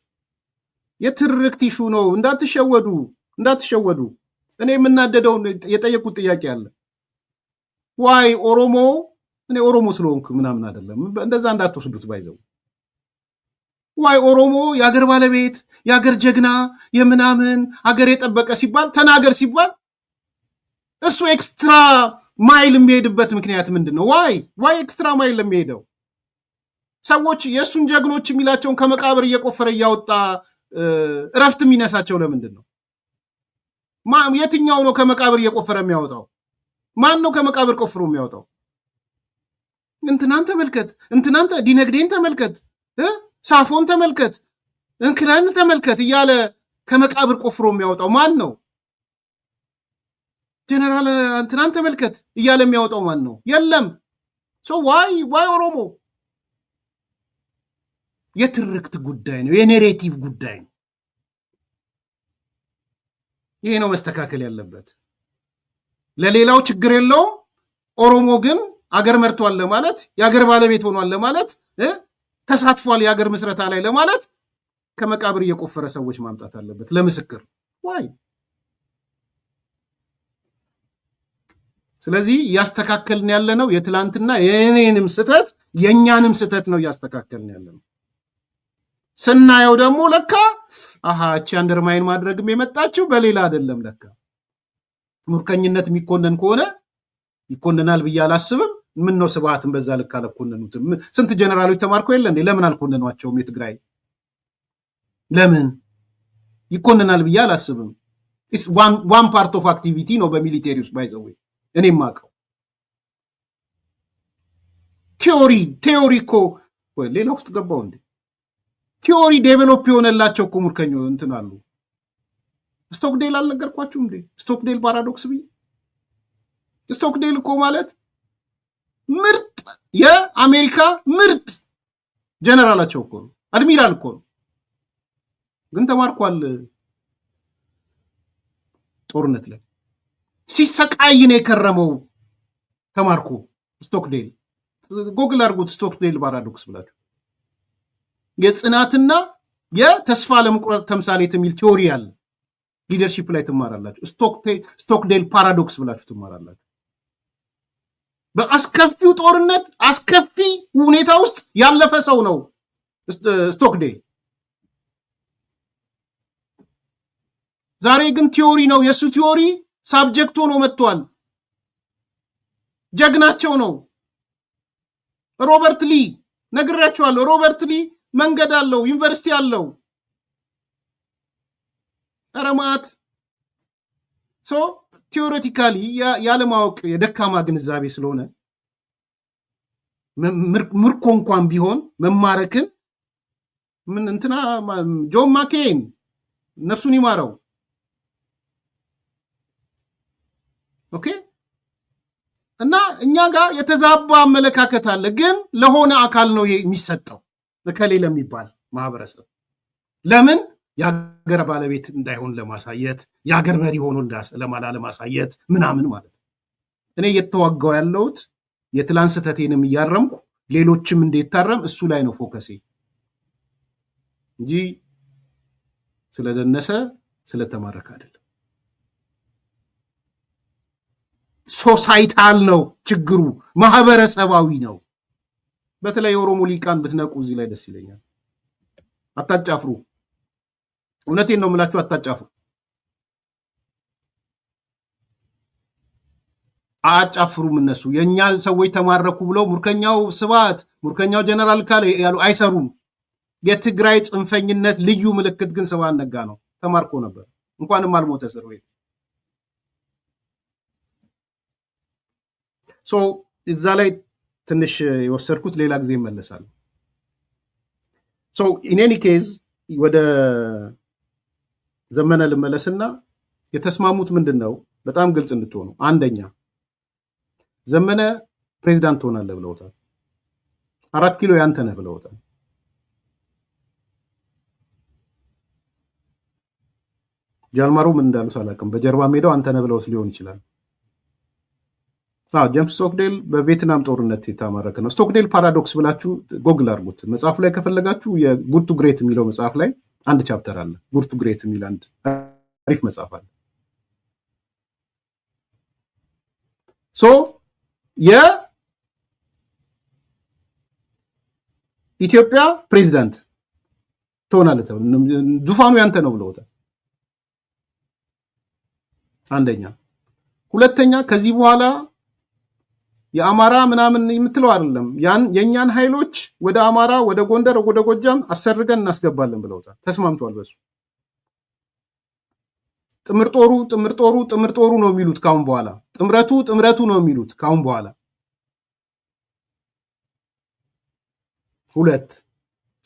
የትርክት ኢሹ ነው፣ እንዳትሸወዱ። እኔ የምናደደው የጠየቁት ጥያቄ አለ። ዋይ ኦሮሞ፣ እኔ ኦሮሞ ስለሆንኩ ምናምን አይደለም፣ እንደዛ እንዳትወስዱት ባይዘው። ዋይ ኦሮሞ የአገር ባለቤት የአገር ጀግና የምናምን አገር የጠበቀ ሲባል ተናገር ሲባል እሱ ኤክስትራ ማይል የሚሄድበት ምክንያት ምንድን ነው? ዋይ ኤክስትራ ማይል የሚሄደው ሰዎች የእሱን ጀግኖች የሚላቸውን ከመቃብር እየቆፈረ እያወጣ እረፍት የሚነሳቸው ለምንድን ነው? የትኛው ነው ከመቃብር እየቆፈረ የሚያወጣው? ማን ነው ከመቃብር ቆፍሮ የሚያወጣው? እንትናን ተመልከት፣ እንትናን ዲነግዴን ተመልከት፣ ሳፎን ተመልከት፣ እንክላን ተመልከት እያለ ከመቃብር ቆፍሮ የሚያወጣው ማን ነው? ጀነራል እንትናን ተመልከት እያለ የሚያወጣው ማን ነው? የለም። ዋይ ኦሮሞ የትርክት ጉዳይ ነው፣ የኔሬቲቭ ጉዳይ ነው። ይሄ ነው መስተካከል ያለበት። ለሌላው ችግር የለውም። ኦሮሞ ግን አገር መርቷል ለማለት የአገር ባለቤት ሆኗል ለማለት ተሳትፏል የአገር ምስረታ ላይ ለማለት ከመቃብር እየቆፈረ ሰዎች ማምጣት አለበት ለምስክር። ዋይ ስለዚህ እያስተካከልን ያለነው የትላንትና የኔንም ስተት የኛንም ስተት ነው እያስተካከልን ያለነው። ስናየው ደግሞ ለካ እቺ አንደርማይን ማድረግም የመጣችው በሌላ አይደለም። ለካ ሙርከኝነት የሚኮነን ከሆነ ይኮነናል ብዬ አላስብም። ምን ነው ስብሃትን በዛ ልክ አልኮነኑትም? ስንት ጀነራሎች ተማርከው የለ እንዴ? ለምን አልኮነኗቸውም? የትግራይ ለምን ይኮነናል ብዬ አላስብም። ዋን ፓርት ኦፍ አክቲቪቲ ነው በሚሊቴሪ ውስጥ ባይዘው እኔ ማቀው ቲዮሪ እኮ ወይ ሌላ ውስጥ ገባው እንዴ? ቲዮሪ ዴቨሎፕ የሆነላቸው እኮ ሙርከኞ እንትን አሉ። ስቶክዴል አልነገርኳችሁም እንዴ? ስቶክዴል ፓራዶክስ ብዬ። ስቶክዴል እኮ ማለት ምርጥ የአሜሪካ ምርጥ ጀነራላቸው እኮ ነው። አድሚራል እኮ ነው። ግን ተማርኳል። ጦርነት ላይ ሲሰቃይ ነው የከረመው ተማርኮ። ስቶክዴል ጎግል አድርጉት። ስቶክዴል ፓራዶክስ ብላችሁ የጽናትና የተስፋ ለመቁረጥ ተምሳሌት የሚል ቲዮሪ አለ። ሊደርሺፕ ላይ ትማራላችሁ። ስቶክዴል ፓራዶክስ ብላችሁ ትማራላችሁ። በአስከፊው ጦርነት አስከፊ ሁኔታ ውስጥ ያለፈ ሰው ነው ስቶክዴል። ዛሬ ግን ቲዮሪ ነው የእሱ ቲዮሪ ሳብጀክት ሆኖ መጥቷል። ጀግናቸው ነው። ሮበርት ሊ ነግራችኋለሁ። ሮበርት ሊ መንገድ አለው፣ ዩኒቨርሲቲ አለው። ረማት ቲዎሬቲካሊ ያለማወቅ የደካማ ግንዛቤ ስለሆነ ምርኮ እንኳን ቢሆን መማረክን ምን እንትና ጆን ማኬን ነፍሱን ይማረው። ኦኬ። እና እኛ ጋር የተዛባ አመለካከት አለ፣ ግን ለሆነ አካል ነው የሚሰጠው፣ ለከሌ ለሚባል ማህበረሰብ። ለምን? የሀገር ባለቤት እንዳይሆን ለማሳየት፣ የሀገር መሪ ሆኖ ለማሳየት ምናምን ማለት ነው። እኔ እየተዋጋው ያለሁት የትላንት ስህተቴንም እያረምኩ ሌሎችም እንዴታረም እሱ ላይ ነው ፎከሴ እንጂ ስለደነሰ ስለተማረከ አይደለም። ሶሳይታል ነው ችግሩ፣ ማህበረሰባዊ ነው። በተለይ የኦሮሞ ሊቃን ብትነቁ እዚህ ላይ ደስ ይለኛል። አታጫፍሩ። እውነቴን ነው የምላችሁ፣ አታጫፍሩ። አያጫፍሩም እነሱ። የእኛ ሰዎች ተማረኩ ብለው ሙርከኛው ስብሐት ሙርከኛው ጀነራል ካለ ያሉ አይሰሩም። የትግራይ ጽንፈኝነት ልዩ ምልክት ግን ስብሐት ነጋ ነው። ተማርኮ ነበር፣ እንኳንም አልሞተ እስር ቤት። እዛ ላይ ትንሽ የወሰድኩት ሌላ ጊዜ ይመለሳል። ኢን ኤኒ ኬዝ ወደ ዘመነ ልመለስና የተስማሙት ምንድን ነው? በጣም ግልጽ እንድትሆኑ፣ አንደኛ ዘመነ ፕሬዚዳንት ትሆናለህ ብለውታል። 4 ኪሎ ያንተ ነህ ብለውታል። ጃልማሮ ምን እንዳሉ ሳላውቅም በጀርባ ሜዳው አንተ ነህ ብለውስ ሊሆን ይችላል። ጄምስ ስቶክዴል በቪየትናም ጦርነት የተማረከ ነው። ስቶክዴል ፓራዶክስ ብላችሁ ጎግል አድርጉት። መጽሐፉ ላይ ከፈለጋችሁ የጉድ ቱ ግሬት የሚለው መጽሐፍ ላይ አንድ ቻፕተር አለ። ጉድ ቱ ግሬት የሚል አንድ አሪፍ መጽሐፍ አለ። የኢትዮጵያ ፕሬዚዳንት ትሆናለህ፣ ዙፋኑ ያንተ ነው ብለውታል። አንደኛ። ሁለተኛ ከዚህ በኋላ የአማራ ምናምን የምትለው አይደለም፣ የእኛን ኃይሎች ወደ አማራ፣ ወደ ጎንደር፣ ወደ ጎጃም አሰርገን እናስገባለን ብለውታል። ተስማምቷል። በሱ ጥምር ጦሩ ነው የሚሉት ካሁን በኋላ። ጥምረቱ ነው የሚሉት ካሁን በኋላ። 2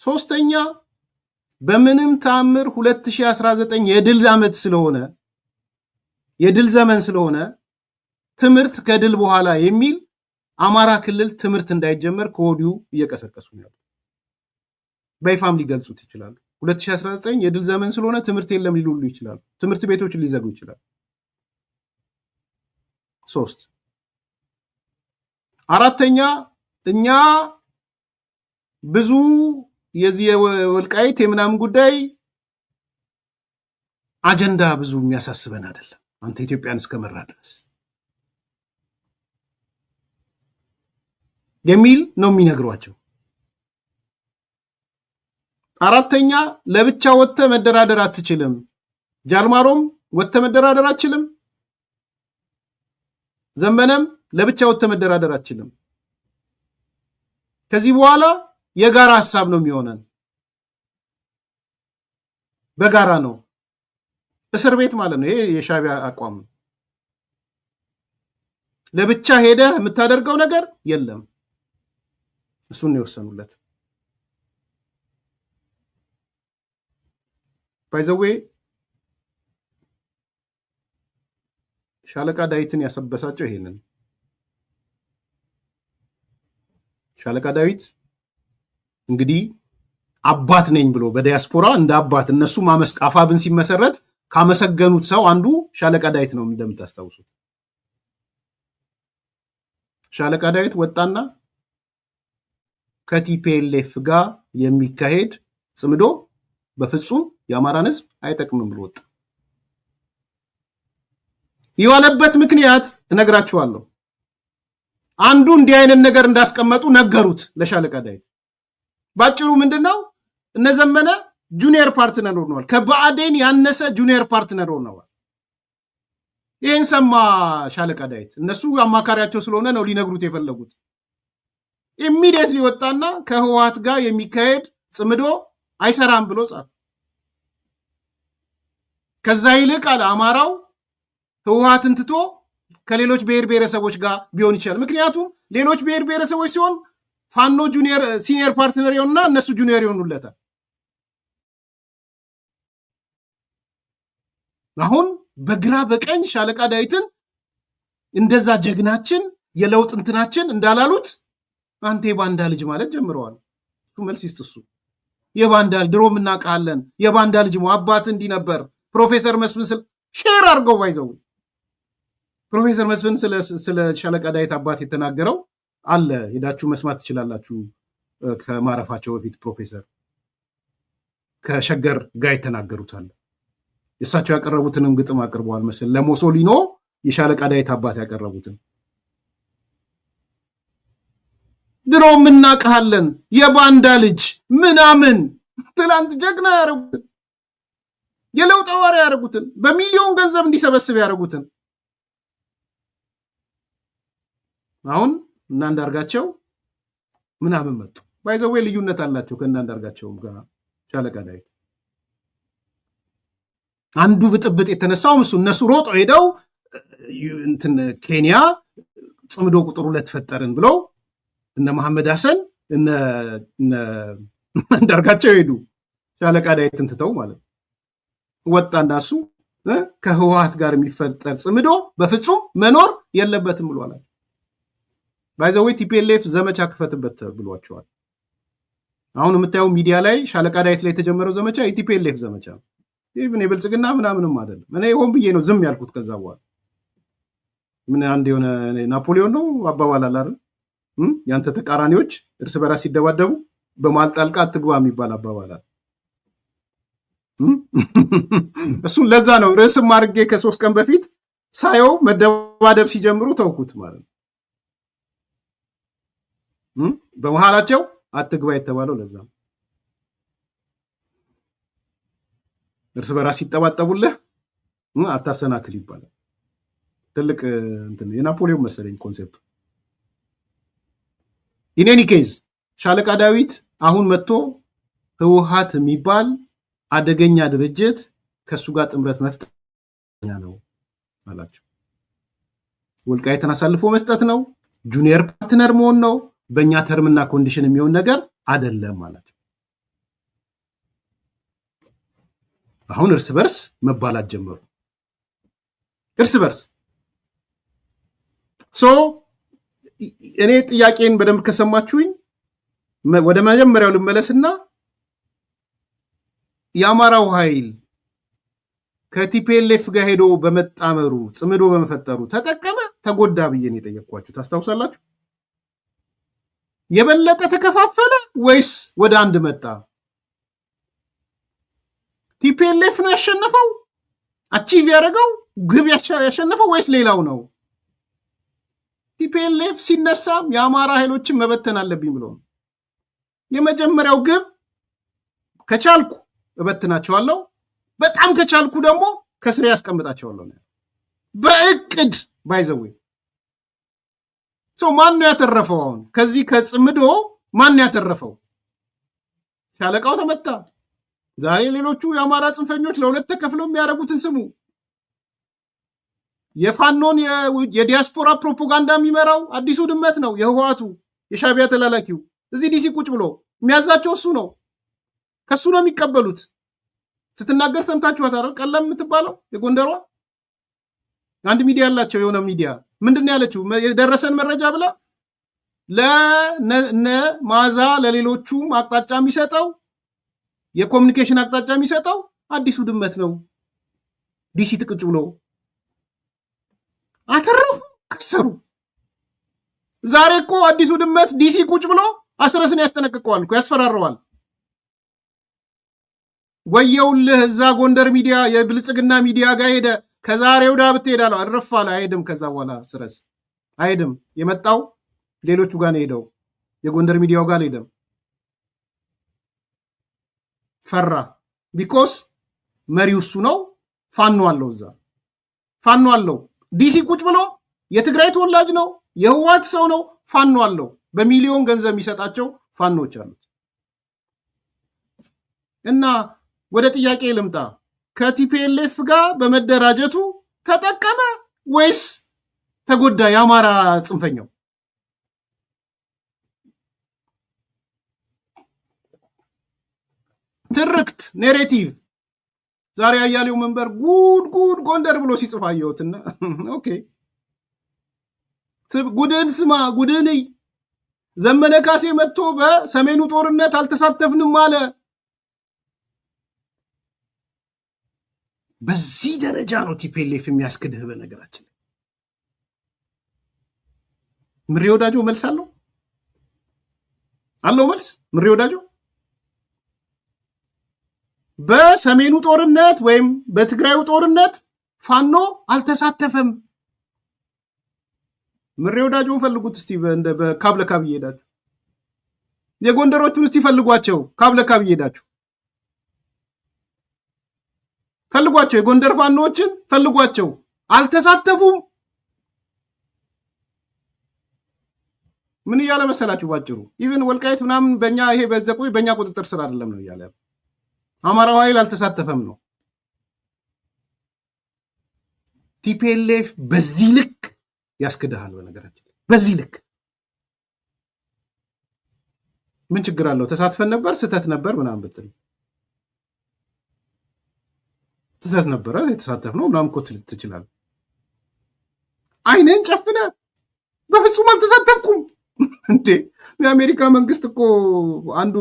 ሶስተኛ በምንም ተአምር 2019 የድል ዓመት ስለሆነ የድል ዘመን ስለሆነ ትምህርት ከድል በኋላ የሚል አማራ ክልል ትምህርት እንዳይጀመር ከወዲሁ እየቀሰቀሱ ነው። በይፋም ሊገልጹት ይችላሉ። 2019 የድል ዘመን ስለሆነ ትምህርት የለም ሊሉሉ ይችላሉ። ትምህርት ቤቶችን ሊዘጉ ይችላሉ። 3 4ኛ እኛ ብዙ የዚህ የወልቃይት የምናምን ጉዳይ አጀንዳ ብዙ የሚያሳስበን አይደለም፣ አንተ ኢትዮጵያን እስከመራ ድረስ የሚል ነው የሚነግሯቸው። 4ኛ ለብቻ ወጥተ መደራደር አትችልም። ጃልማሮም ወጥተ መደራደር አትችልም። ዘመነም ለብቻ ወጥተ መደራደር አትችልም። ከዚህ በኋላ የጋራ ሐሳብ ነው የሚሆነን። በጋራ ነው። እስር ቤት ማለት ነው። ይሄ የሻዕቢያ አቋም ነው። ለብቻ ሄደህ የምታደርገው ነገር የለም። እሱን የወሰኑለት ባይዘዌ ሻለቃ ዳዊትን ያሰበሳቸው ይሄንን ሻለቃ ዳዊት እንግዲህ አባት ነኝ ብሎ በዲያስፖራ እንደ አባት እነሱ አፋብን ሲመሰረት ካመሰገኑት ሰው አንዱ ሻለቃ ዳዊት ነው እንደምታስታውሱት። ሻለቃ ዳዊት ወጣና ከቲፒኤልኤፍ ጋር የሚካሄድ ጽምዶ በፍጹም የአማራን ሕዝብ አይጠቅምም ብሎ ወጣ። የዋለበት ምክንያት እነግራችኋለሁ። አንዱ እንዲህ አይነት ነገር እንዳስቀመጡ ነገሩት ለሻለቃ ዳዊት። ባጭሩ ምንድነው እነዘመነ ጁኒየር ፓርትነር ሆነዋል። ከብአዴን ያነሰ ጁኒየር ፓርትነር ሆነዋል። ይህን ሰማ ሻለቃ ዳዊት። እነሱ አማካሪያቸው ስለሆነ ነው ሊነግሩት የፈለጉት። ኢሚዲየትሊ ወጣና ከህወሓት ጋር የሚካሄድ ጽምዶ አይሰራም ብሎ ጻፈ። ከዛ ይልቅ አለ አማራው ህወሓትን ትቶ ከሌሎች ብሔር ብሔረሰቦች ጋር ቢሆን ይችላል። ምክንያቱም ሌሎች ብሔር ብሔረሰቦች ሲሆን ፋኖ ሲኒየር ፓርትነር ይሆንና እነሱ ጁኒየር ይሆኑለታል። አሁን በግራ በቀኝ ሻለቃ ዳዊትን እንደዛ ጀግናችን የለውጥ እንትናችን እንዳላሉት አንተ የባንዳ ልጅ ማለት ጀምረዋል። እሱ መልስ ይስጥ። እሱ የባንዳ ድሮ እናውቃለን፣ የባንዳ ልጅ አባት እንዲህ ነበር። ፕሮፌሰር መስፍን ሼር አድርገው ባይዘው ፕሮፌሰር መስፍን ስለ ሻለቃ ዳዊት አባት የተናገረው አለ፣ ሄዳችሁ መስማት ትችላላችሁ። ከማረፋቸው በፊት ፕሮፌሰር ከሸገር ጋር የተናገሩት አለ። የእሳቸው ያቀረቡትንም ግጥም አቅርበዋል መሰል ለሞሶሊኖ የሻለቃ ዳዊት አባት ያቀረቡትን ድሮ እናውቃለን የባንዳ ልጅ ምናምን ትላንት ጀግና ያደረጉትን የለውጥ አዋሪ ያደረጉትን በሚሊዮን ገንዘብ እንዲሰበስብ ያደረጉትን አሁን እናንዳርጋቸው ምናምን መጡ። ባይዘዌ ልዩነት አላቸው ከእናንዳርጋቸው ጋር ሻለቃ ዳዊት። አንዱ ብጥብጥ የተነሳው እነሱ ሮጦ ሄደው እንትን ኬንያ ጽምዶ ቁጥር 2 ፈጠርን ብለው እነ መሐመድ ሐሰን እነ አንዳርጋቸው ሄዱ። ሻለቃ ዳዊትን ትተው ማለት ወጣና እሱ ከህወሓት ጋር የሚፈጠር ጽምዶ በፍጹም መኖር የለበትም ብሏል። ባይዘዌ ቲፒኤልኤፍ ዘመቻ ክፈትበት ብሏቸዋል። አሁን የምታየው ሚዲያ ላይ ሻለቃ ዳዊት ላይ የተጀመረው ዘመቻ የቲፒኤልኤፍ ዘመቻ ነው። ኢቭን የብልጽግና ምናምንም አይደለም። እኔ ሆን ብዬ ነው ዝም ያልኩት። ከዛ በኋላ ምን አንድ የሆነ ናፖሊዮን ነው አባባል አለ አይደል? ያንተ ተቃራኒዎች እርስ በራስ ሲደባደቡ በመሃል ጣልቃ አትግባ የሚባል አባባል አለ። እሱን ለዛ ነው ርዕስም አድርጌ ከ3 ቀን በፊት ሳየው መደባደብ ሲጀምሩ ተውኩት ማለት ነው። በመሃላቸው አትግባ የተባለው ለዛ ነው። እርስ በራስ ሲጠባጠቡልህ አታሰናክል ይባላል። ትልቅ እንትን የናፖሊዮን መሰለኝ ኮንሴፕቱ። ኢኔኒ ኬዝ ሻለቃ ዳዊት አሁን መጥቶ ህወሓት የሚባል አደገኛ ድርጅት ከሱ ጋር ጥምረት መፍጠር ነው አላቸው። ወልቃይትን አሳልፎ መስጠት ነው፣ ጁኒየር ፓርትነር መሆን ነው፣ በእኛ ተርምና ኮንዲሽን የሚሆን ነገር አይደለም አላቸው። አሁን እርስ በርስ መባላት ጀመሩ። እርስ በርስ እኔ ጥያቄን በደንብ ከሰማችሁኝ ወደ መጀመሪያው ልመለስና የአማራው ኃይል ከቲፒኤልኤፍ ጋር ሄዶ በመጣመሩ ጽምዶ በመፈጠሩ ተጠቀመ ተጎዳ ብዬ ነው የጠየቅኳችሁ። ታስታውሳላችሁ? የበለጠ ተከፋፈለ ወይስ ወደ አንድ መጣ? ቲፒኤልኤፍ ነው ያሸነፈው አቺቭ ያደረገው ግብ ያሸነፈው ወይስ ሌላው ነው? ቲፒኤልኤፍ ሲነሳም የአማራ ኃይሎችን መበተን አለብኝ ብሎ ነው። የመጀመሪያው ግብ ከቻልኩ እበትናቸዋለሁ፣ በጣም ከቻልኩ ደግሞ ከስሬ ያስቀምጣቸዋለሁ ነው በእቅድ ባይዘዌ። ማን ነው ያተረፈው? አሁን ከዚህ ከጽምዶ ማን ያተረፈው? ሻለቃው ተመታ። ዛሬ ሌሎቹ የአማራ ጽንፈኞች ለሁለት ተከፍለው የሚያደርጉትን ስሙ። የፋኖን የዲያስፖራ ፕሮፓጋንዳ የሚመራው አዲሱ ድመት ነው፣ የህወሓቱ የሻቢያ ተላላኪው። እዚህ ዲሲ ቁጭ ብሎ የሚያዛቸው እሱ ነው፣ ከሱ ነው የሚቀበሉት። ስትናገር ሰምታችኋት አይደል? ቀለም የምትባለው የጎንደሯ አንድ ሚዲያ ያላቸው የሆነ ሚዲያ ምንድን ነው ያለችው? የደረሰን መረጃ ብላ ለነ ማዛ ለሌሎቹም አቅጣጫ የሚሰጠው የኮሚኒኬሽን አቅጣጫ የሚሰጠው አዲሱ ድመት ነው። ዲሲ ትቅጭ ብሎ አተረፉ፣ ከሰሩ። ዛሬ እኮ አዲሱ ድመት ዲሲ ቁጭ ብሎ አስረስን ያስጠነቅቀዋል እኮ ያስፈራረዋል። ወየውልህ እዛ ጎንደር ሚዲያ የብልጽግና ሚዲያ ጋር ሄደ ከዛሬ ወዳ ብትሄዳለው አረፋለ አይሄድም። ከዛ በኋላ ስረስ አይሄድም። የመጣው ሌሎቹ ጋር ነው ሄደው የጎንደር ሚዲያው ጋር ሄደም ፈራ። ቢኮስ መሪው እሱ ነው። ፋኖ አለው፣ እዛ ፋኖ አለው። ዲሲ ቁጭ ብሎ የትግራይ ተወላጅ ነው፣ የህወሓት ሰው ነው። ፋኖ አለው። በሚሊዮን ገንዘብ የሚሰጣቸው ፋኖች አሉት። እና ወደ ጥያቄ ልምጣ። ከቲፒኤልኤፍ ጋር በመደራጀቱ ተጠቀመ ወይስ ተጎዳ? የአማራ ጽንፈኛው ትርክት ኔሬቲቭ ዛሬ አያሌው መንበር ጉድ ጉድ ጎንደር ብሎ ሲጽፍ አየሁትና ኦኬ ጉድን ስማ ጉድን ዘመነ ካሴ መጥቶ በሰሜኑ ጦርነት አልተሳተፍንም አለ። በዚህ ደረጃ ነው ቲፒኤልኤፍ የሚያስክድህ። በነገራችን ምሬ ወዳጆ መልስ አለው መልስ ምሬ ወዳጆ በሰሜኑ ጦርነት ወይም በትግራዩ ጦርነት ፋኖ አልተሳተፈም። ምሬ ወዳጆን ፈልጉት እስቲ በካብለካብ እየሄዳችሁ የጎንደሮቹን እስቲ ፈልጓቸው። ካብለካብ እየሄዳችሁ ፈልጓቸው። የጎንደር ፋኖዎችን ፈልጓቸው። አልተሳተፉም። ምን እያለ መሰላችሁ? ባጭሩ ኢቭን ወልቃይት ምናምን በእኛ ይሄ በዘቁ በእኛ ቁጥጥር ስር አይደለም ነው እያለ አማራው ኃይል አልተሳተፈም ነው። ቲፒኤልኤፍ በዚህ ልክ ያስክድሃል። በነገራችን በዚህ ልክ ምን ችግር አለው? ተሳትፈን ነበር፣ ስህተት ነበር ምናምን ብትል ትሰት ነበረ የተሳተፍነው ምናምን እኮ ትችላለህ። አይነን ጨፍነ በፍጹም አልተሳተፍኩም እንዴ! የአሜሪካ መንግስት እኮ አንዱ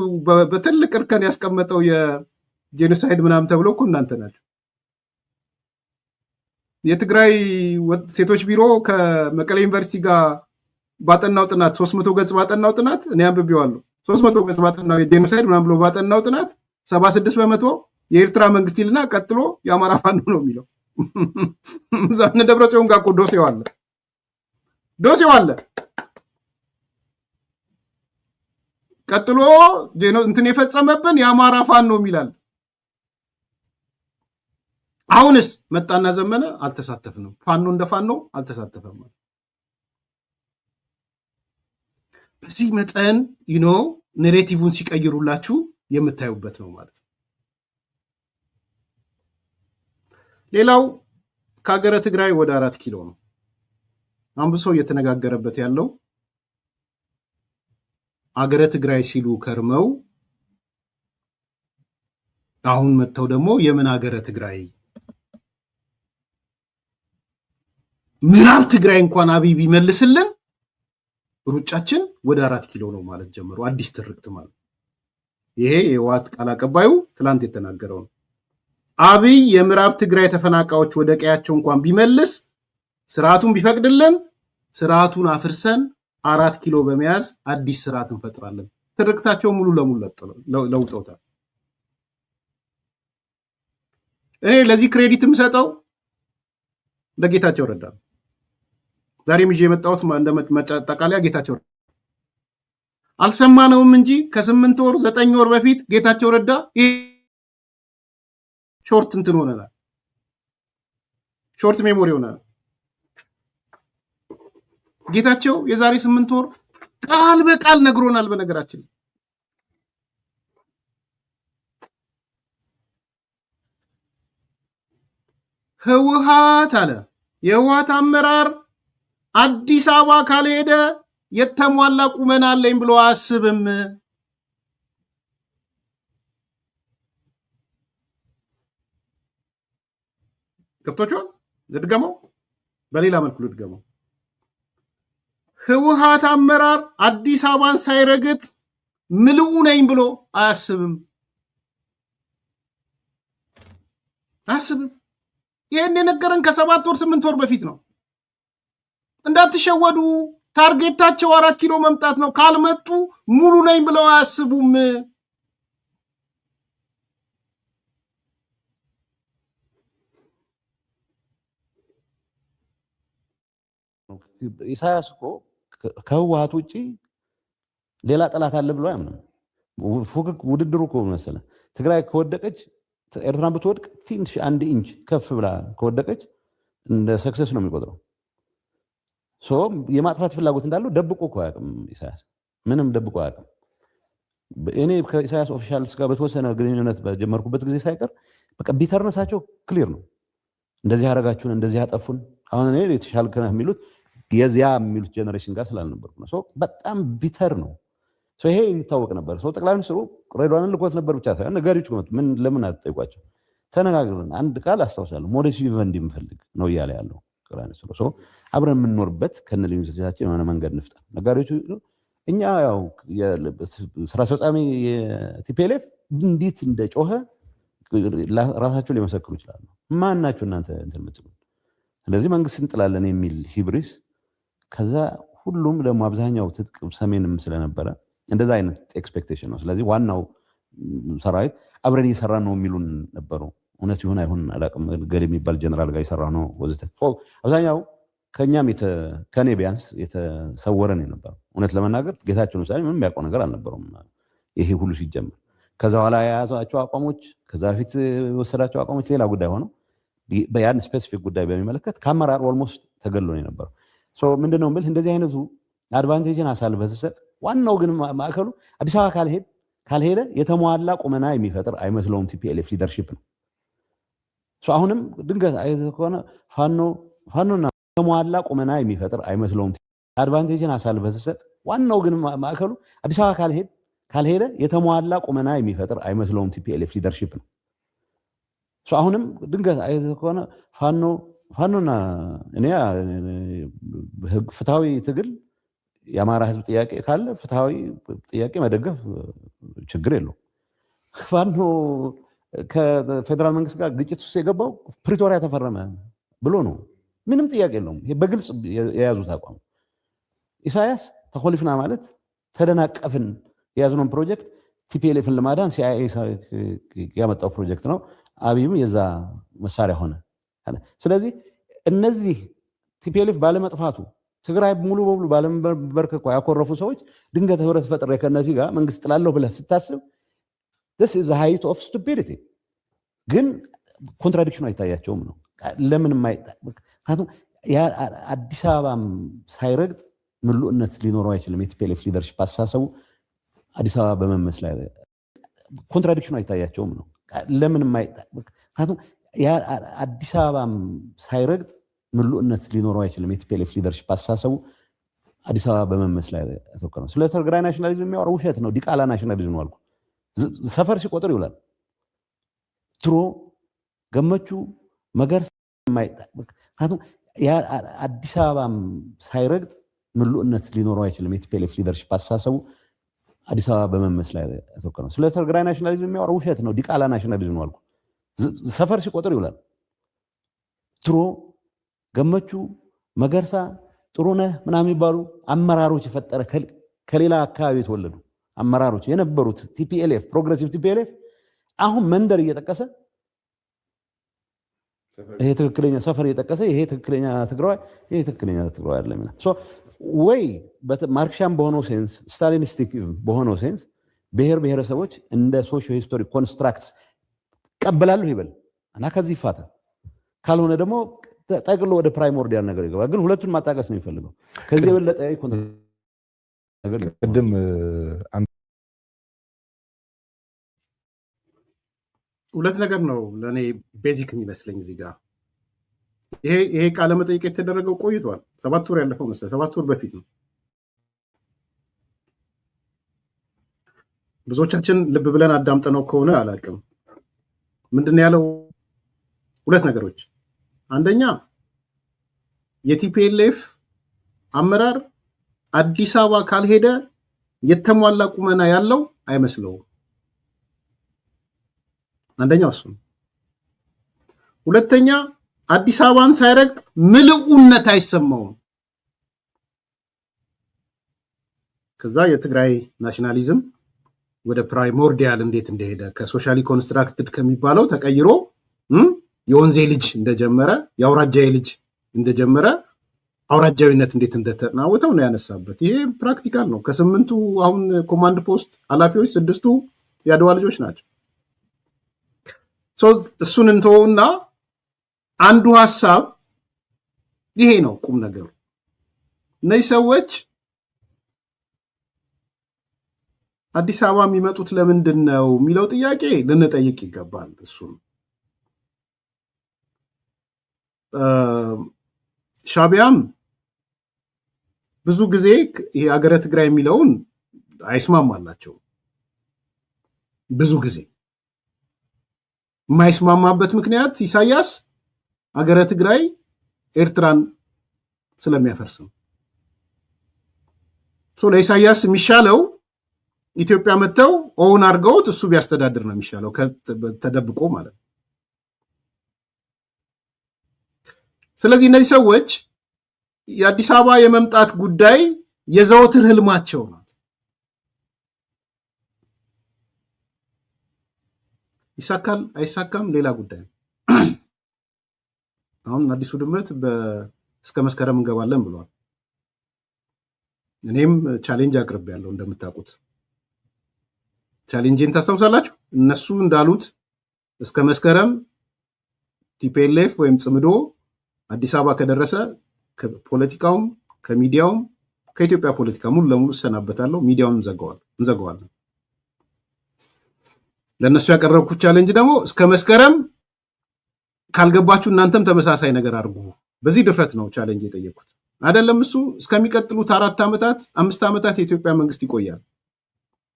በትልቅ እርከን ያስቀመጠው የጄኖሳይድ ምናምን ተብሎ እኮ እናንተ ናቸው። የትግራይ ሴቶች ቢሮ ከመቀሌ ዩኒቨርሲቲ ጋር ባጠናው ጥናት 300 ገጽ ባጠናው ጥናት እኔ አንብቤዋለሁ። 300 ገጽ ባጠናው የጄኖሳይድ ምናምን ብሎ ባጠናው ጥናት 76% የኤርትራ መንግስት ይልና ቀጥሎ የአማራ ፋኖ ነው የሚለው። ዛነ ደብረ ጽዮን ጋር እኮ ዶሴው አለ። ቀጥሎ እንትን የፈጸመብን የአማራ ፋኖ የሚላል። አሁንስ መጣና ዘመነ አልተሳተፍንም፣ ፋኖ እንደ ፋኖ አልተሳተፈም። በዚህ መጠን ኔሬቲቭን ሲቀይሩላችሁ የምታዩበት ነው ማለት ነው። ሌላው ከሀገረ ትግራይ ወደ 4 ኪሎ ነው አንዱ ሰው እየተነጋገረበት ያለው። አገረ ትግራይ ሲሉ ከርመው አሁን መጥተው ደግሞ የምን አገረ ትግራይ ምዕራብ ትግራይ እንኳን አብይ ቢመልስልን ሩጫችን ወደ 4 ኪሎ ነው ማለት ጀመሩ። አዲስ ትርክት ማለት ይሄ የህወሓት ቃል አቀባዩ ትላንት የተናገረው ነው። አብይ የምዕራብ ትግራይ ተፈናቃዮች ወደ ቀያቸው እንኳን ቢመልስ ስርዓቱን ቢፈቅድልን ስርዓቱን አፍርሰን 4 ኪሎ በመያዝ አዲስ ስርዓት እንፈጥራለን። ትርክታቸው ሙሉ ለሙሉ ለውጠውታል። እኔ ለዚህ ክሬዲት የምሰጠው ለጌታቸው ረዳ። ዛሬም ይዤ የመጣሁት እንደማጠቃለያ ጌታቸው ረዳ አልሰማነውም እንጂ ከ8 ወር 9 ወር በፊት ጌታቸው ረዳ ሾርት እንትን ሆነናል፣ ሾርት ሜሞሪ ሆነናል። ጌታቸው የዛሬ 8 ወር ቃል በቃል ነግሮናል። በነገራችን ህወሓት አለ የህወሓት አመራር አዲስ አበባ ካልሄደ የተሟላ ቁመና አለኝ ብሎ አስብም። ገብቶቿል። ልድገመው፣ በሌላ መልኩ ልድገመው። ህወሓት አመራር አዲስ አበባን ሳይረግጥ ምልኡ ነኝ ብሎ አያስብም። ይህን የነገረን ከ7 ወር 8 ወር በፊት ነው። እንዳትሸወዱ፣ ታርጌታቸው 4 ኪሎ መምጣት ነው። ካልመጡ ሙሉ ነኝ ብለው አያስቡም። ኢሳያስ እኮ ከህወሓት ውጭ ሌላ ጠላት አለ ብሎ አያምንም። ውድድሩ እኮ መሰለህ ትግራይ ከወደቀች ኤርትራን ብትወድቅ ትንሽ 1 ኢንች ከፍ ብላ ከወደቀች እንደ ሰክሰስ ነው የሚቆጥረው። የማጥፋት ፍላጎት እንዳለው ደብቆ እኮ አያውቅም ኢሳያስ፣ ምንም ደብቆ አያውቅም። እኔ ከኢሳያስ ኦፊሻልስ ጋር በተወሰነ ግንኙነት በጀመርኩበት ጊዜ ሳይቀር በቃ ቢተርነሳቸው ክሊር ነው። እንደዚህ ያደረጋችሁን፣ እንደዚህ ያጠፉን፣ አሁን እኔ የተሻልክ ነህ የሚሉት የዚያ የሚሉት ጀነሬሽን ጋር ስላልነበርኩ ነው። በጣም ቢተር ነው። ይሄ ይታወቅ ነበር። ጠቅላይ ሚኒስትሩ ሬድዋንን ልኮት ነበር ብቻ ሳይሆን ነጋሪዎች መጡ። ምን ለምን አትጠይቋቸው? ተነጋግረን አንድ ቃል አስታውሳለሁ፣ ሞዴስ ቪቨንዲ የምፈልግ ነው እያለ ያለው ጠቅላይ ሚኒስትሩ። አብረን የምንኖርበት ከነ ልዩነቶቻችን የሆነ መንገድ እንፍጠር። ነጋሪዎቹ እኛ ያው ስራ አስፈጻሚ የቲፒኤልኤፍ እንዴት እንደጮኸ ራሳቸው ሊመሰክሩ ይችላሉ። ማን ናቸው እናንተ እንትን የምትሉ? ስለዚህ መንግስት እንጥላለን የሚል ሂብሪስ። ከዛ ሁሉም ደግሞ አብዛኛው ትጥቅ ሰሜንም ስለነበረ እንደዛ አይነት ኤክስፔክቴሽን ነው። ስለዚህ ዋናው ሰራዊት አብረን እየሰራ ነው የሚሉን ነበሩ። እውነት ይሁን አይሁን አላውቅም። ገሌ የሚባል ጀነራል ጋር እየሰራ ነው ወዘተ። አብዛኛው ከኛም ከኔ ቢያንስ የተሰወረ ነው የነበረው። እውነት ለመናገር ጌታቸው ምሳሌ ምንም የሚያውቀው ነገር አልነበረውም ይሄ ሁሉ ሲጀምር። ከዛ በኋላ የያዛቸው አቋሞች፣ ከዛ በፊት የወሰዳቸው አቋሞች ሌላ ጉዳይ ሆነው ያን ስፔሲፊክ ጉዳይ በሚመለከት ከአመራር ኦልሞስት ተገሎ ነው የነበረው። ምንድነው የምልህ እንደዚህ አይነቱ አድቫንቴጅን አሳልፈህ ስትሰጥ፣ ዋናው ግን ማዕከሉ አዲስ አበባ ካልሄደ የተሟላ ቁመና የሚፈጥር አይመስለውም ቲፒኤልኤፍ ሊደርሺፕ ነው። አሁንም ድንገት አይተህ ከሆነ ፋኖና የተሟላ ቁመና የሚፈጥር አይመስለውም። አድቫንቴጅን አሳልፈህ ስትሰጥ፣ ዋናው ግን ማዕከሉ አዲስ አበባ ካልሄደ የተሟላ ቁመና የሚፈጥር አይመስለውም ቲፒኤልኤፍ ሊደርሺፕ ነው። አሁንም ድንገት አይተህ ከሆነ ፋኖና እኔ ፍትሃዊ ትግል የአማራ ህዝብ ጥያቄ ካለ ፍትሃዊ ጥያቄ መደገፍ ችግር የለው። ፋኖ ከፌደራል መንግስት ጋር ግጭት ውስጥ የገባው ፕሪቶሪያ ተፈረመ ብሎ ነው። ምንም ጥያቄ የለውም። ይሄ በግልጽ የያዙት አቋም። ኢሳያስ ተኮሊፍና ማለት ተደናቀፍን የያዝነውን ፕሮጀክት ቲፒኤልኤፍን ለማዳን ሲአይኤ ያመጣው ፕሮጀክት ነው። አብይም የዛ መሳሪያ ሆነ። ስለዚህ እነዚህ ቲፒኤልኤፍ ባለመጥፋቱ ትግራይ ሙሉ በሙሉ ባለመበርከኳ ያኮረፉ ሰዎች ድንገት ህብረት ፈጥሬ ከነዚህ ጋር መንግስት ጥላለሁ ብለህ ስታስብ this is the height of stupidity። ግን ኮንትራዲክሽኑ አይታያቸውም ነው። ለምን አዲስ አበባም ሳይረግጥ ምሉእነት ሊኖረው አይችልም። የቲፒኤልኤፍ ሊደርሺፕ አስተሳሰቡ አዲስ አበባ በመመስ ላይ ኮንትራዲክሽኑ አይታያቸውም ነው። ለምን አዲስ አበባም ሳይረግጥ ምሉእነት ሊኖረው አይችልም። የቲፒኤልኤፍ ሊደርሺፕ አስተሳሰቡ አዲስ አበባ በመመስ ላይ ተወከረ። ስለ ትግራይ ናሽናሊዝም የሚያወራው ውሸት ነው። ዲቃላ ናሽናሊዝም ነው አልኩ። ሰፈር ሲቆጥር ይውላል። ትሮ ገመቹ መገርሳ አዲስ አበባም ሳይረግጥ ምሉእነት ሊኖረው አይችልም። የቲፒኤልኤፍ ሊደርሺፕ አስተሳሰቡ አዲስ አበባ በመመስ ላይ ተወከረ። ስለ ትግራይ ናሽናሊዝም የሚያወራው ውሸት ነው። ዲቃላ ናሽናሊዝም ነው አልኩ። ሰፈር ሲቆጥር ይውላል። ትሮ ገመቹ መገርሳ ጥሩነህ ምናምን የሚባሉ አመራሮች የፈጠረ ከሌላ አካባቢ የተወለዱ አመራሮች የነበሩት ቲፒኤልኤፍ ፕሮግሬሲቭ ቲፒኤልኤፍ አሁን መንደር እየጠቀሰ ይሄ ትክክለኛ ሰፈር እየጠቀሰ ይሄ ትክክለኛ ትግራይ አይደለም። ወይ ማርክሻም በሆነው ሴንስ ስታሊኒስቲክ በሆነው ሴንስ ብሔር ብሔረሰቦች እንደ ሶሺዮ ሂስቶሪክ ኮንስትራክትስ ቀበላለሁ ይበል እና ከዚህ ይፋታ። ካልሆነ ደግሞ ጠቅሎ ወደ ፕራይሞርዲያል ነገር ይገባል። ግን ሁለቱን ማጣቀስ ነው የሚፈልገው። ከዚህ የበለጠ ቅድም ሁለት ነገር ነው ለእኔ ቤዚክ የሚመስለኝ እዚህ ጋር። ይሄ ቃለ መጠይቅ የተደረገው ቆይቷል። 7 ወር ያለፈው መሰለኝ፣ 7 ወር በፊት ነው። ብዙዎቻችን ልብ ብለን አዳምጠነው ከሆነ አላውቅም። ምንድን ነው ያለው? ሁለት ነገሮች። አንደኛ የቲፒኤልኤፍ አመራር አዲስ አበባ ካልሄደ የተሟላ ቁመና ያለው አይመስለውም። አንደኛው እሱ። ሁለተኛ አዲስ አበባን ሳይረግጥ ምልኡነት አይሰማውም። ከዛ የትግራይ ናሽናሊዝም ወደ ፕራይሞርዲያል እንዴት እንደሄደ ከሶሻሊ ኮንስትራክትድ ከሚባለው ተቀይሮ የወንዜ ልጅ እንደጀመረ የአውራጃዊ ልጅ እንደጀመረ አውራጃዊነት እንዴት እንደተናወተው ነው ያነሳበት። ይሄ ፕራክቲካል ነው። ከ8ቱ አሁን ኮማንድ ፖስት ኃላፊዎች 6ቱ የአድዋ ልጆች ናቸው። እሱን እንተውና አንዱ ሐሳብ ይሄ ነው ቁም ነገሩ። እነዚህ ሰዎች አዲስ አበባ የሚመጡት ለምንድን ነው የሚለው ጥያቄ ልንጠይቅ ይገባል። እሱን ሻቢያም ብዙ ጊዜ ይሄ ሀገረ ትግራይ የሚለውን አይስማማላቸው። ብዙ ጊዜ የማይስማማበት ምክንያት ኢሳያስ ሀገረ ትግራይ ኤርትራን ስለሚያፈርስ ነው። ለኢሳያስ የሚሻለው ኢትዮጵያ መጥተው ኦውን አድርገውት እሱ ቢያስተዳድር ነው የሚሻለው ተደብቆ ማለት ነው። ስለዚህ እነዚህ ሰዎች የአዲስ አበባ የመምጣት ጉዳይ የዘወትር ህልማቸው ናት። ይሳካል አይሳካም ሌላ ጉዳይ ነው። አሁን አዲሱ ድመት እስከ መስከረም እንገባለን ብሏል። እኔም ቻሌንጅ አቅርቤያለሁ። እንደምታውቁት ቻሌንጅን ታስታውሳላችሁ። እነሱ እንዳሉት እስከ መስከረም ቲፒኤልኤፍ ወይም ጽምዶ አዲስ አበባ ከደረሰ ከፖለቲካውም ከሚዲያውም ከኢትዮጵያ ፖለቲካ ሙሉ ለሙሉ እሰናበታለሁ፣ ሚዲያውን እንዘጋዋለን። ለእነሱ ያቀረብኩት ቻሌንጅ ደግሞ እስከ መስከረም ካልገባችሁ እናንተም ተመሳሳይ ነገር አድርጉ። በዚህ ድፍረት ነው ቻሌንጅ የጠየቁት። አይደለም እሱ እስከሚቀጥሉት 4 ዓመታት 5 ዓመታት የኢትዮጵያ መንግስት ይቆያል።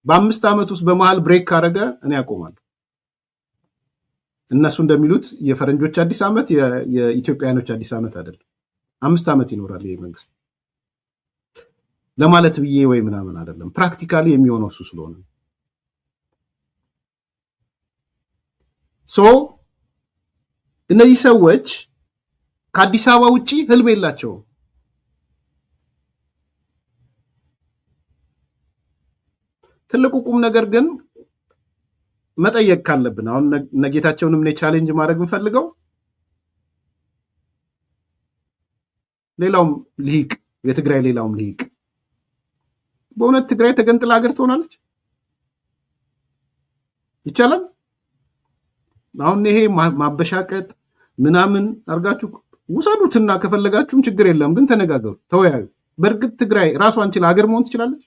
በ5 ዓመት ውስጥ በመሃል ብሬክ ካረገ እኔ ያቆማለሁ። እነሱ እንደሚሉት የፈረንጆች አዲስ ዓመት የኢትዮጵያኖች አዲስ ዓመት አይደለም። 5 ዓመት ይኖራል ይሄ መንግስት ለማለት ብዬ ወይ ምናምን አይደለም። ፕራክቲካሊ የሚሆነው እሱ ስለሆነ እነዚህ ሰዎች ከአዲስ አበባ ውጪ ህልም የላቸውም። ትልቁ ቁም ነገር ግን መጠየቅ ካለብን አሁን ነጌታቸውንም እኔ ቻሌንጅ ማድረግ የምፈልገው ሌላውም ልሂቅ የትግራይ ሌላውም ልሂቅ በእውነት ትግራይ ተገንጥላ ሀገር ትሆናለች? ይቻላል? አሁን ይሄ ማበሻቀጥ ምናምን አርጋችሁ ውሰዱትና ከፈለጋችሁም ችግር የለም፣ ግን ተነጋገሩ፣ ተወያዩ። በእርግጥ ትግራይ ራሷን ችላ ሀገር መሆን ትችላለች?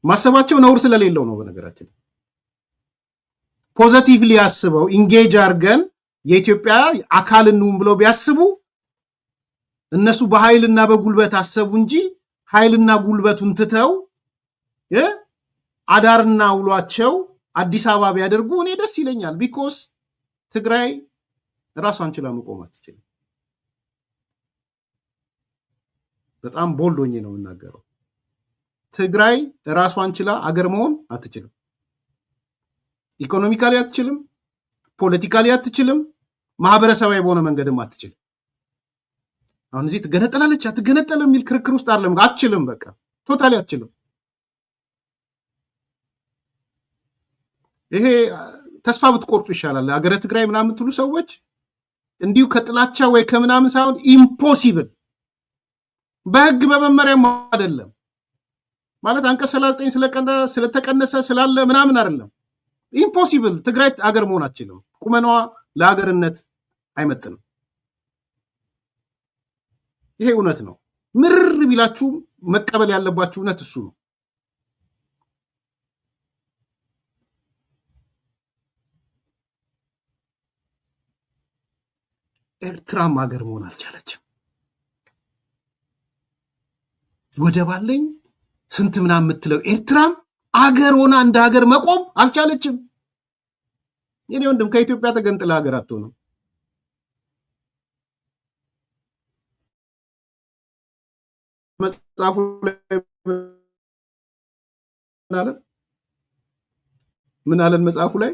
ማሰባቸው ነውር ስለሌለው ነው። በነገራችን ፖዚቲቭሊ ያስበው ኢንጌጅ አድርገን የኢትዮጵያ አካል እንሁን ብለው ቢያስቡ እነሱ በኃይልና በጉልበት አሰቡ እንጂ ኃይልና ጉልበቱን ትተው አዳርና ውሏቸው አዲስ አበባ ቢያደርጉ እኔ ደስ ይለኛል። ቢኮስ ትግራይ ራሷን ችላ መቆም አትችልም። በጣም ቦልዶኝ ነው የምናገረው። ትግራይ ራሷን ችላ አገር መሆን አትችልም። ኢኮኖሚካሊ አትችልም፣ ፖለቲካሊ አትችልም፣ ማህበረሰባዊ በሆነ መንገድም አትችልም። አሁን እዚህ ትገነጠላለች አትገነጠልም የሚል ክርክር ውስጥ አይደለም። አትችልም፣ በቃ ቶታሊ አትችልም። ይሄ ተስፋ ብትቆርጡ ይሻላል። ሀገረ ትግራይ ምናምን የምትሉ ሰዎች እንዲሁ ከጥላቻ ወይ ከምናምን ሳይሆን ኢምፖሲብል፣ በህግ በመመሪያም አይደለም ማለት አንቀጽ 39 ስለተቀነሰ ስላለ ምናምን አይደለም። ኢምፖሲብል። ትግራይ ሀገር መሆን አትችልም። ቁመናዋ ለሀገርነት አይመጥንም። ይሄ እውነት ነው። ምርር ቢላችሁ መቀበል ያለባችሁ እውነት እሱ ነው። ኤርትራም ሀገር መሆን አልቻለችም። ወደብ አለኝ ስንት ምናምን የምትለው ኤርትራም አገር ሆና እንደ ሀገር መቆም አልቻለችም። የኔ ወንድም ከኢትዮጵያ ተገንጥላ ሀገር አትሆንም። መጽሐፉ ላይ ምን አለን? መጽሐፉ ላይ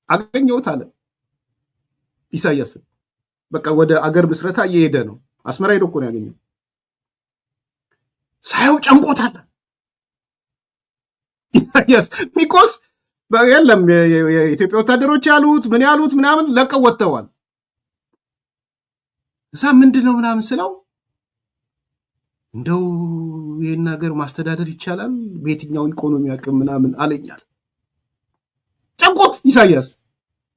አገኘሁት አለ ኢሳያስ። በቃ ወደ አገር ምስረታ እየሄደ ነው። አስመራ ሄዶ እኮ ነው ያገኘው። ሳየው ጨንቆታል ኢሳያስ። ሚኮስ የለም የኢትዮጵያ ወታደሮች ያሉት ምን ያሉት ምናምን ለቀው ወጥተዋል። እሳ ምንድነው ምናምን ስለው እንደው ይህን ሀገር ማስተዳደር ይቻላል በየትኛው ኢኮኖሚ አቅም ምናምን አለኛል። ጨንቆት ኢሳያስ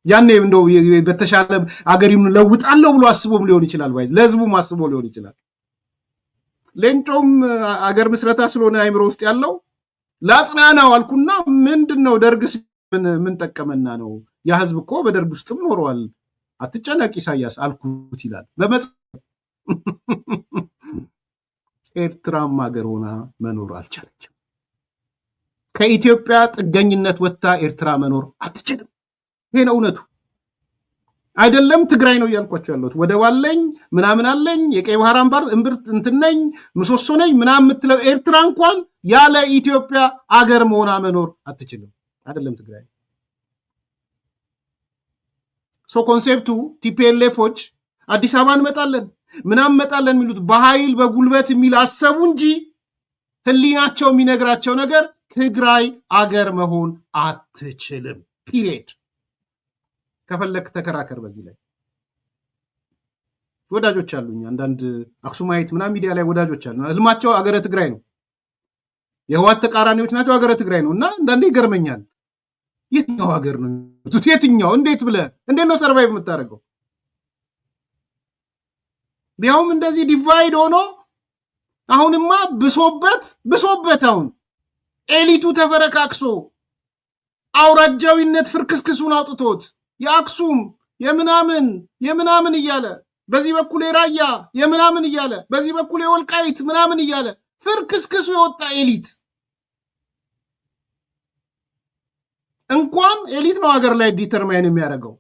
ያኔ እንደው በተሻለ አገሪውን ለውጣለሁ ብሎ አስቦም ሊሆን ይችላል፣ ለህዝቡም አስቦ ሊሆን ይችላል። ሌንጮም አገር ምስረታ ስለሆነ አይምሮ ውስጥ ያለው ላጽናናው አልኩና ምንድነው ደርግስ ምን ጠቀመና ነው? ያ ህዝብ እኮ በደርግ ውስጥም ኖሯል፣ አትጨነቅ ኢሳያስ አልኩት ይላል በመጽሐፍ። ኤርትራም ሀገር ሆና መኖር አልቻለችም። ከኢትዮጵያ ጥገኝነት ወጥታ ኤርትራ መኖር አትችልም። ይሄ ነው እውነቱ። አይደለም ትግራይ ነው እያልኳቸው ያለሁት። ወደብ አለኝ ምናምን አለኝ የቀይ ባህር አምባር እምብርት እንትን ነኝ ምሰሶ ነኝ ምናምን የምትለው ኤርትራ እንኳን ያለ ኢትዮጵያ አገር መሆና መኖር አትችልም። አይደለም ትግራይ። ሶ ኮንሴፕቱ ቲፒኤልኤፎች አዲስ አበባ እንመጣለን ምናምን እንመጣለን የሚሉት በኃይል በጉልበት የሚል አሰቡ እንጂ ህሊናቸው የሚነግራቸው ነገር ትግራይ አገር መሆን አትችልም። ፒሪየድ። ከፈለክ ተከራከር በዚህ ላይ። ወዳጆች አሉኝ አንዳንድ አክሱማይት ምናምን ሚዲያ ላይ ወዳጆች አሉ። ህልማቸው አገረ ትግራይ ነው። የህወሓት ተቃራኒዎች ናቸው። አገረ ትግራይ ነው እና አንዳንዴ ይገርመኛል። የትኛው ሀገር ነው? የትኛው? እንዴት ነው ሰርቫይቭ የምታደርገው? ቢያውም እንደዚህ ዲቫይድ ሆኖ አሁንማ ብሶበት አሁን ኤሊቱ ተፈረካክሶ አውራጃዊነት ፍርክስክሱን አውጥቶት የአክሱም የምናምን እያለ በዚህ በኩል የራያ የምናምን እያለ በዚህ በኩል የወልቃይት ምናምን እያለ ፍርክስክሱ የወጣ ኤሊት እንኳን ኤሊት ነው ሀገር ላይ ዲተርማይን የሚያደርገው።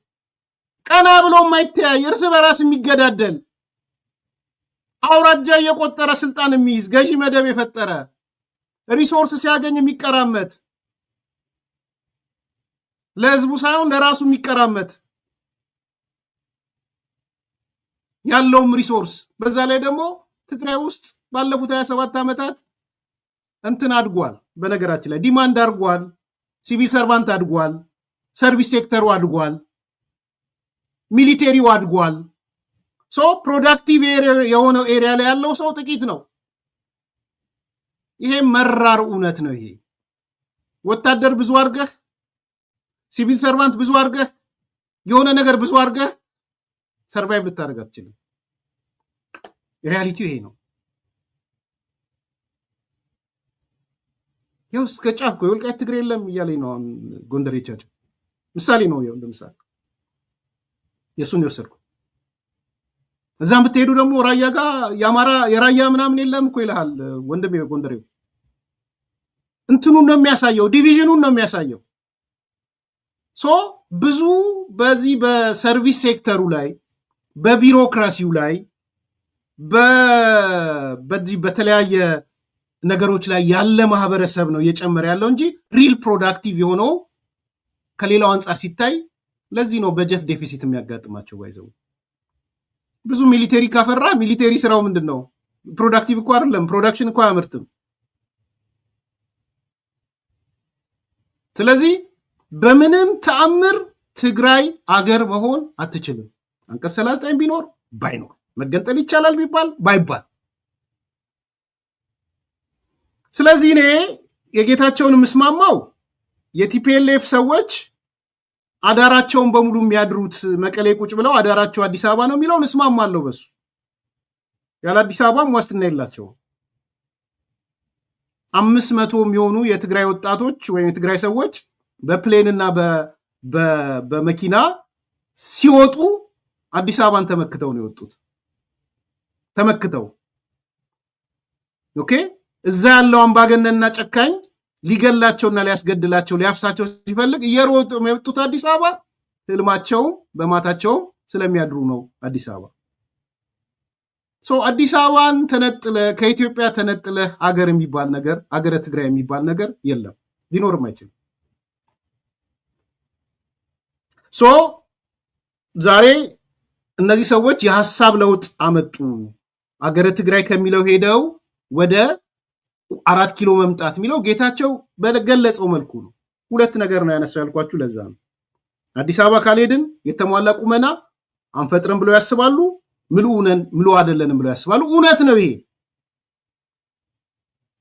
ቀና ብሎ የማይተያይ እርስ በራስ የሚገዳደል አውራጃ የቆጠረ ስልጣን የሚይዝ ገዢ መደብ የፈጠረ ሪሶርስ ሲያገኝ የሚቀራመት ለህዝቡ ሳይሆን ለራሱ የሚቀራመት ያለውም ሪሶርስ። በዛ ላይ ደግሞ ትግራይ ውስጥ ባለፉት 27 ዓመታት እንትን አድጓል። በነገራችን ላይ ዲማንድ አድጓል። ሲቪል ሰርቫንት አድጓል። ሰርቪስ ሴክተሩ አድጓል። ሚሊቴሪው አድጓል። ሶ ፕሮዳክቲቭ የሆነው ኤሪያ ላይ ያለው ሰው ጥቂት ነው። ይሄ መራር እውነት ነው። ይሄ ወታደር ብዙ አድርገህ ሲቪል ሰርቫንት ብዙ አድርገህ የሆነ ነገር ብዙ አድርገህ ሰርቫይቭ ልታደርግ አትችልም። ሪያሊቲው ይሄ ነው። ያው እስከ ጫፍ እኮ የወልቃይት ትግሬ የለም እያለኝ ነው ጎንደር ይቻቸው ምሳሌ ነው። ያው እንደምሳሌ የሱን የወሰድኩ። እዛም ብትሄዱ ደግሞ ራያ ጋር የአማራ የራያ ምናምን የለም እኮ ይልሃል ወንድሜ ጎንደሬው። እንትኑን ነው የሚያሳየው፣ ዲቪዥኑን ነው የሚያሳየው። ሶ ብዙ በዚህ በሰርቪስ ሴክተሩ ላይ በቢሮክራሲው ላይ በዚህ በተለያየ ነገሮች ላይ ያለ ማህበረሰብ ነው እየጨመረ ያለው እንጂ ሪል ፕሮዳክቲቭ የሆነው ከሌላው አንጻር ሲታይ። ለዚህ ነው በጀት ዴፊሲት የሚያጋጥማቸው። ባይዘው ብዙ ሚሊቴሪ ካፈራ ሚሊቴሪ ስራው ምንድን ነው? ፕሮዳክቲቭ እኮ አይደለም። ፕሮዳክሽን እኮ አያመርትም። ስለዚህ በምንም ተአምር ትግራይ አገር መሆን አትችልም። አንቀጽ 39 ቢኖር ባይኖር መገንጠል ይቻላል ቢባል ባይባል። ስለዚህ እኔ የጌታቸውን የምስማማው የቲፒኤልኤፍ ሰዎች አዳራቸውን በሙሉ የሚያድሩት መቀሌ ቁጭ ብለው አዳራቸው አዲስ አበባ ነው የሚለውን እስማማለሁ። በሱ ያለ አዲስ አበባም ዋስትና የላቸውም። 500 የሚሆኑ የትግራይ ወጣቶች ወይም የትግራይ ሰዎች በፕሌንና በመኪና ሲወጡ አዲስ አበባን ተመክተው ነው የወጡት። ተመክተው ኦኬ። እዛ ያለው አምባገነንና ጨካኝ ሊገላቸውና ሊያስገድላቸው ሊያፍሳቸው ሲፈልግ እየሮጡ የመጡት አዲስ አበባ ህልማቸውም በማታቸውም ስለሚያድሩ ነው። አዲስ አበባ አዲስ አበባን ተነጥለ ከኢትዮጵያ ተነጥለ አገር የሚባል ነገር አገረ ትግራይ የሚባል ነገር የለም፣ ሊኖርም አይችልም። ዛሬ እነዚህ ሰዎች የሐሳብ ለውጥ አመጡ። አገረ ትግራይ ከሚለው ሄደው ወደ 4 ኪሎ መምጣት የሚለው ጌታቸው በገለጸው መልኩ ነው። ሁለት ነገር ነው ያነሳው ያልኳችሁ ለዛ ነው። አዲስ አበባ ካልሄድን የተሟላ ቁመና አንፈጥርም ብለው ያስባሉ። ምሉ አይደለንም ብለው ያስባሉ። እውነት ነው ይሄ።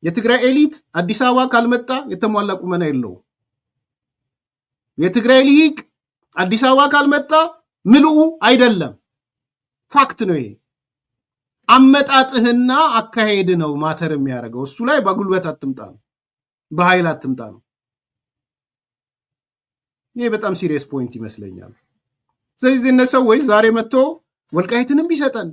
የትግራይ ኤሊት አዲስ አበባ ካልመጣ የተሟላ ቁመና የለውም። የትግራይ ሊቅ አዲስ አበባ ካልመጣ ምልኡ አይደለም። ፋክት ነው ይሄ። አመጣጥህና አካሄድ ነው ማተር የሚያደርገው። እሱ ላይ በጉልበት አትምጣ ነው፣ በኃይል አትምጣ ነው። ይሄ በጣም ሲሪየስ ፖይንት ይመስለኛል። ስለዚህ እነዚህ ሰዎች ዛሬ መጥቶ ወልቃይትንም ቢሰጠን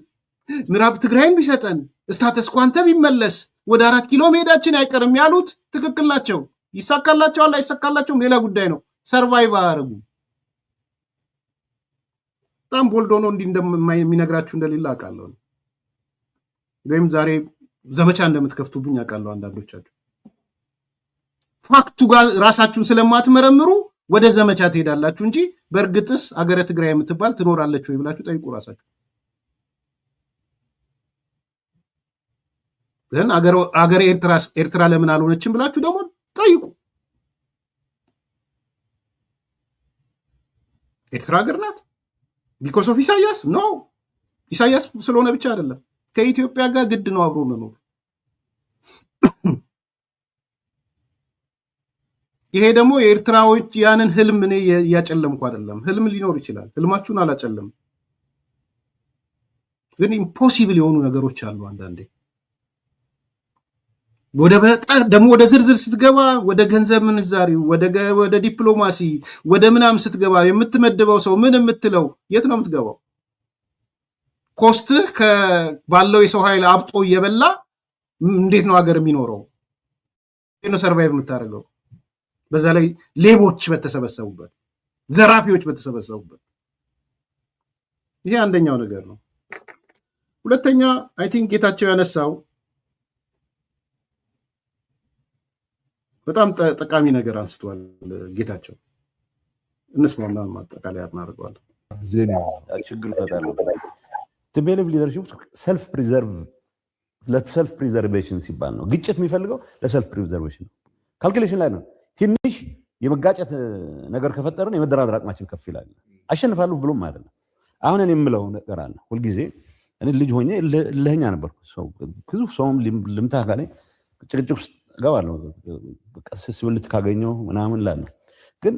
ምዕራብ ትግራይን ቢሰጠን ስታተስ ኳንተ ቢመለስ ወደ 4 ኪሎ መሄዳችን አይቀርም ያሉት ትክክል ናቸው። ይሳካላቸዋል አይሳካላቸውም ሌላ ጉዳይ ነው። ሰርቫይቭ አያደርጉ። በጣም ቦልዶ ነው እንዲህ እንደሚነግራችሁ እንደሌላ አውቃለሁ። ወይም ዛሬ ዘመቻ እንደምትከፍቱብኝ አውቃለሁ። አንዳንዶቻችሁ ፋክቱ ጋር ራሳችሁን ስለማትመረምሩ ወደ ዘመቻ ትሄዳላችሁ እንጂ በእርግጥስ አገረ ትግራይ የምትባል ትኖራለች ወይ ብላችሁ ጠይቁ ራሳችሁ። ግን አገረ ኤርትራ ለምን አልሆነችም ብላችሁ ደግሞ ጠይቁ። ኤርትራ ሀገር ናት። ቢኮስ ኦፍ ኢሳያስ ኖ፣ ኢሳያስ ስለሆነ ብቻ አይደለም። ከኢትዮጵያ ጋር ግድ ነው አብሮ መኖር። ይሄ ደግሞ የኤርትራዎች ያንን ህልም እኔ እያጨለምኩ አይደለም። ህልም ሊኖር ይችላል። ህልማችሁን አላጨለም። ግን ኢምፖሲብል የሆኑ ነገሮች አሉ አንዳንዴ። ደግሞ ወደ ዝርዝር ስትገባ ወደ ገንዘብ ምንዛሪው ወደ ዲፕሎማሲ ወደ ምናምን ስትገባ የምትመድበው ሰው ምን የምትለው የት ነው የምትገባው? ኮስትህ ባለው የሰው ኃይል አብጦ እየበላ እንዴት ነው ሀገር የሚኖረው? እንዴት ነው ሰርቫይቭ የምታደርገው? በዛ ላይ ሌቦች በተሰበሰቡበት፣ ዘራፊዎች በተሰበሰቡበት። ይሄ አንደኛው ነገር ነው። ሁለተኛ አይ ቲንክ ጌታቸው ያነሳው በጣም ጠቃሚ ነገር አንስቷል። ጌታቸው እንስማና ማጠቃለያ እናደርገዋለን። ችግር ይፈታል። ቲፒኤልኤፍ ሊደርሺፕ ሰልፍ ፕሪዘርቬሽን ሲባል ነው። ግጭት የሚፈልገው ለሰልፍ ፕሪዘርቬሽን ነው። ካልኩሌሽን ላይ ነው። ትንሽ የመጋጨት ነገር ከፈጠርን የመደራደር አቅማችን ከፍ ይላል። አሸንፋለሁ ብሎም አይደለም። አሁን እኔ የምለው ነገር አለ። ሁልጊዜ እኔ ልጅ ሆኜ ለኛ ነበርኩ። ሰው ግዙፍ ሰውም ልምታ ካለ ጭቅጭቅ ውስጥ ገባለሁ። ቀስ ብልት ካገኘው ምናምን ላለሁ። ግን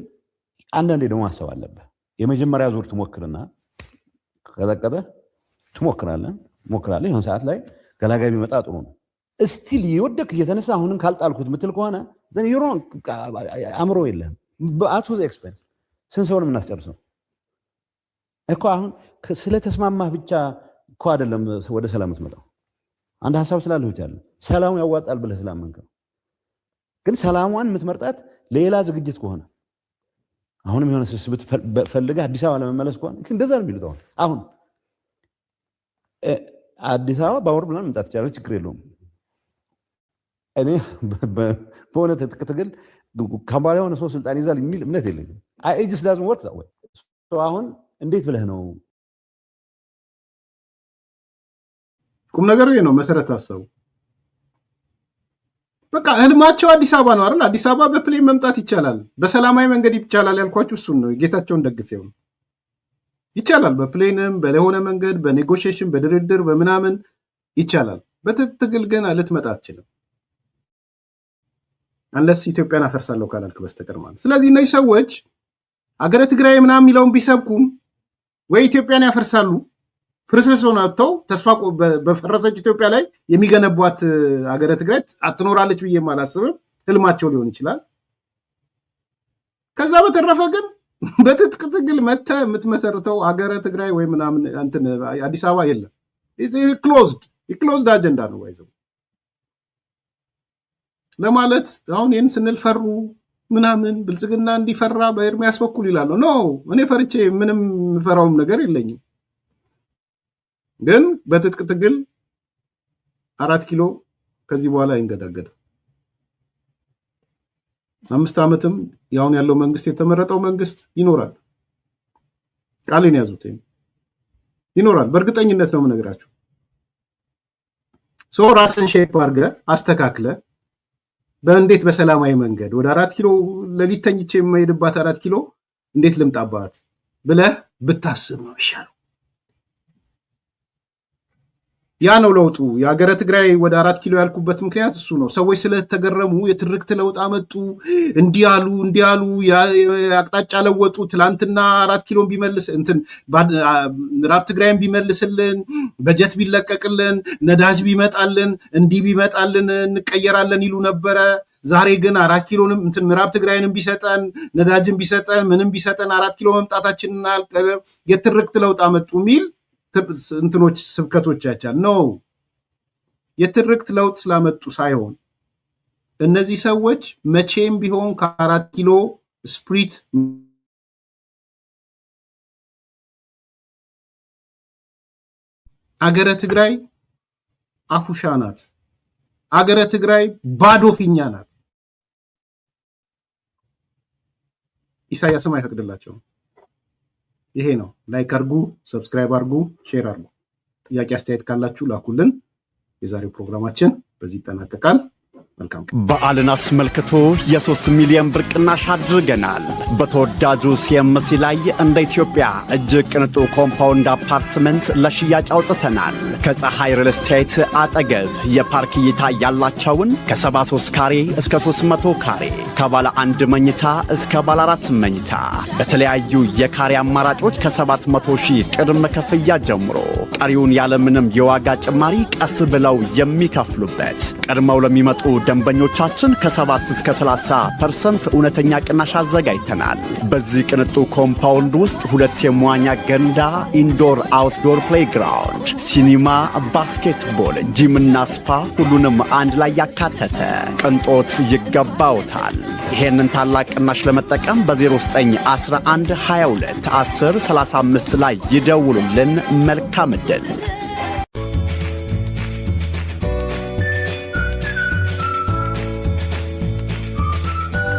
አንዳንዴ ደግሞ ማሰብ አለብህ። የመጀመሪያ ዙር ትሞክርና ከቀጠቀጠ ትሞክራለህ። ይሁን ሰዓት ላይ ገላጋይ ቢመጣ ጥሩ ነው። እስቲል የወደክ እየተነሳ አሁንም ካልጣልኩት ምትል ከሆነ ዘን ዩሮን አምሮ የለህም። በአቱ ኤክስፔንስ ስንት ሰውን የምናስጨርሰው እኮ አሁን ስለተስማማህ ብቻ እኮ አይደለም ወደ ሰላም የምትመጣው። አንድ ሀሳብ ስላለህ ብቻ አይደለም ሰላሙ ያዋጣል ብለህ ስላመንክ ነው። ግን ሰላሟን የምትመርጣት ሌላ ዝግጅት ከሆነ አሁንም የሆነ ስብስብ ፈልገህ አዲስ አበባ ለመመለስ ከሆነ እንደዛ ነው የሚሉት። አሁን አዲስ አበባ በአውሮፕላን መምጣት ይቻላል፣ ችግር የለውም። እኔ በሆነ ትግል ከባላ የሆነ ሰው ስልጣን ይዛል የሚል እምነት የለኝም። ጅስ ዳዝንት ወርክ ዛት ወይ። አሁን እንዴት ብለህ ነው? ቁም ነገሩ ነው መሰረት ሀሳቡ። በቃ ህልማቸው አዲስ አበባ ነው አይደል? አዲስ አበባ በፕሌን መምጣት ይቻላል፣ በሰላማዊ መንገድ ይቻላል ያልኳችሁ እሱን ነው። ጌታቸውን ደግፌው ነው። ይቻላል፣ በፕሌንም በለሆነ መንገድ በኔጎሽዬሽን በድርድር በምናምን ይቻላል። በትግል ግን ልትመጣ አትችልም አንለስ ኢትዮጵያን አፈርሳለሁ ካላልክ በስተቀር ማለት። ስለዚህ እነዚህ ሰዎች አገረ ትግራይ ምናምን የሚለውን ቢሰብኩም ወይ ኢትዮጵያን ያፈርሳሉ፣ ፍርስርስ ሆነው አጥተው ተስፋ በፈረሰች ኢትዮጵያ ላይ የሚገነቧት አገረ ትግራይ አትኖራለች ብዬ አላስብም። ህልማቸው ሊሆን ይችላል። ከዛ በተረፈ ግን በትጥቅ ትግል መተህ የምትመሰርተው አገረ ትግራይ ወይ ምናምን እንትን አዲስ አበባ የለም። ክሎዝድ አጀንዳ ነው። ለማለት አሁን ይህን ስንል ፈሩ ምናምን ብልጽግና እንዲፈራ በኤርሚያስ በኩል ይላሉ። ኖ እኔ ፈርቼ ምንም ፈራውም ነገር የለኝም። ግን በትጥቅ ትግል 4 ኪሎ ከዚህ በኋላ አይንገዳገድም። 5 ዓመትም ያሁን ያለው መንግስት የተመረጠው መንግስት ይኖራል። ቃሌን ያዙት፣ ይኖራል። በእርግጠኝነት ነው የምነግራችሁ። ሰው ራስን ሼፕ አድርገህ አስተካክለ በእንዴት በሰላማዊ መንገድ ወደ 4 ኪሎ ለሊት ተኝቼ የማሄድባት 4 ኪሎ እንዴት ልምጣባት ብለህ ብታስብ ነው ይሻለው። ያ ነው ለውጡ። የሀገረ ትግራይ ወደ 4 ኪሎ ያልኩበት ምክንያት እሱ ነው። ሰዎች ስለተገረሙ የትርክት ለውጥ አመጡ፣ እንዲያሉ አቅጣጫ ለወጡ። ትላንትና 4 ኪሎን ቢመልስ ምዕራብ ትግራይን ቢመልስልን፣ በጀት ቢለቀቅልን፣ ነዳጅ ቢመጣልን፣ እንዲህ ቢመጣልን እንቀየራለን ይሉ ነበረ። ዛሬ ግን 4 ኪሎንም ምዕራብ ትግራይንም ቢሰጠን፣ ነዳጅን ቢሰጠን፣ ምንም ቢሰጠን 4 ኪሎ መምጣታችንን የትርክት ለውጥ አመጡ የሚል እንትኖች ስብከቶች ያቻል ነው። የትርክት ለውጥ ስላመጡ ሳይሆን እነዚህ ሰዎች መቼም ቢሆን ከ4 ኪሎ ስፕሪት አገረ ትግራይ አፉሻ ናት። አገረ ትግራይ ባዶ ፊኛ ናት። ኢሳያስም አይፈቅድላቸውም። ይሄ ነው። ላይክ አርጉ፣ ሰብስክራይብ አርጉ፣ ሼር አርጉ። ጥያቄ አስተያየት ካላችሁ ላኩልን። የዛሬው ፕሮግራማችን በዚህ ይጠናቀቃል። መልካም በዓልን አስመልክቶ የ3 ሚሊዮን ብር ቅናሽ አድርገናል። በተወዳጁ ሲኤምሲ ላይ እንደ ኢትዮጵያ እጅግ ቅንጡ ኮምፓውንድ አፓርትመንት ለሽያጭ አውጥተናል። ከፀሐይ ሪል ስቴት አጠገብ የፓርክ እይታ ያላቸውን ከ73 ካሬ እስከ 300 ካሬ፣ ከባለ 1 መኝታ እስከ ባለ 4 መኝታ በተለያዩ የካሬ አማራጮች ከ700 ሺህ ቅድመ ክፍያ ጀምሮ ቀሪውን ያለምንም የዋጋ ጭማሪ ቀስ ብለው የሚከፍሉበት፣ ቀድመው ለሚመጡ ደንበኞቻችን ከ7 እስከ 30% እውነተኛ ቅናሽ አዘጋጅተናል። በዚህ ቅንጡ ኮምፓውንድ ውስጥ 2 የመዋኛ ገንዳ፣ ኢንዶር አውትዶር ፕሌይግራውንድ፣ ሲኒማ፣ ባስኬትቦል፣ ጂምና ስፓ ሁሉንም አንድ ላይ ያካተተ ቅንጦት ይገባውታል። ይሄንን ታላቅ ቅናሽ ለመጠቀም በ0911 22 10 35 ላይ ይደውሉልን። መልካም ዕድል።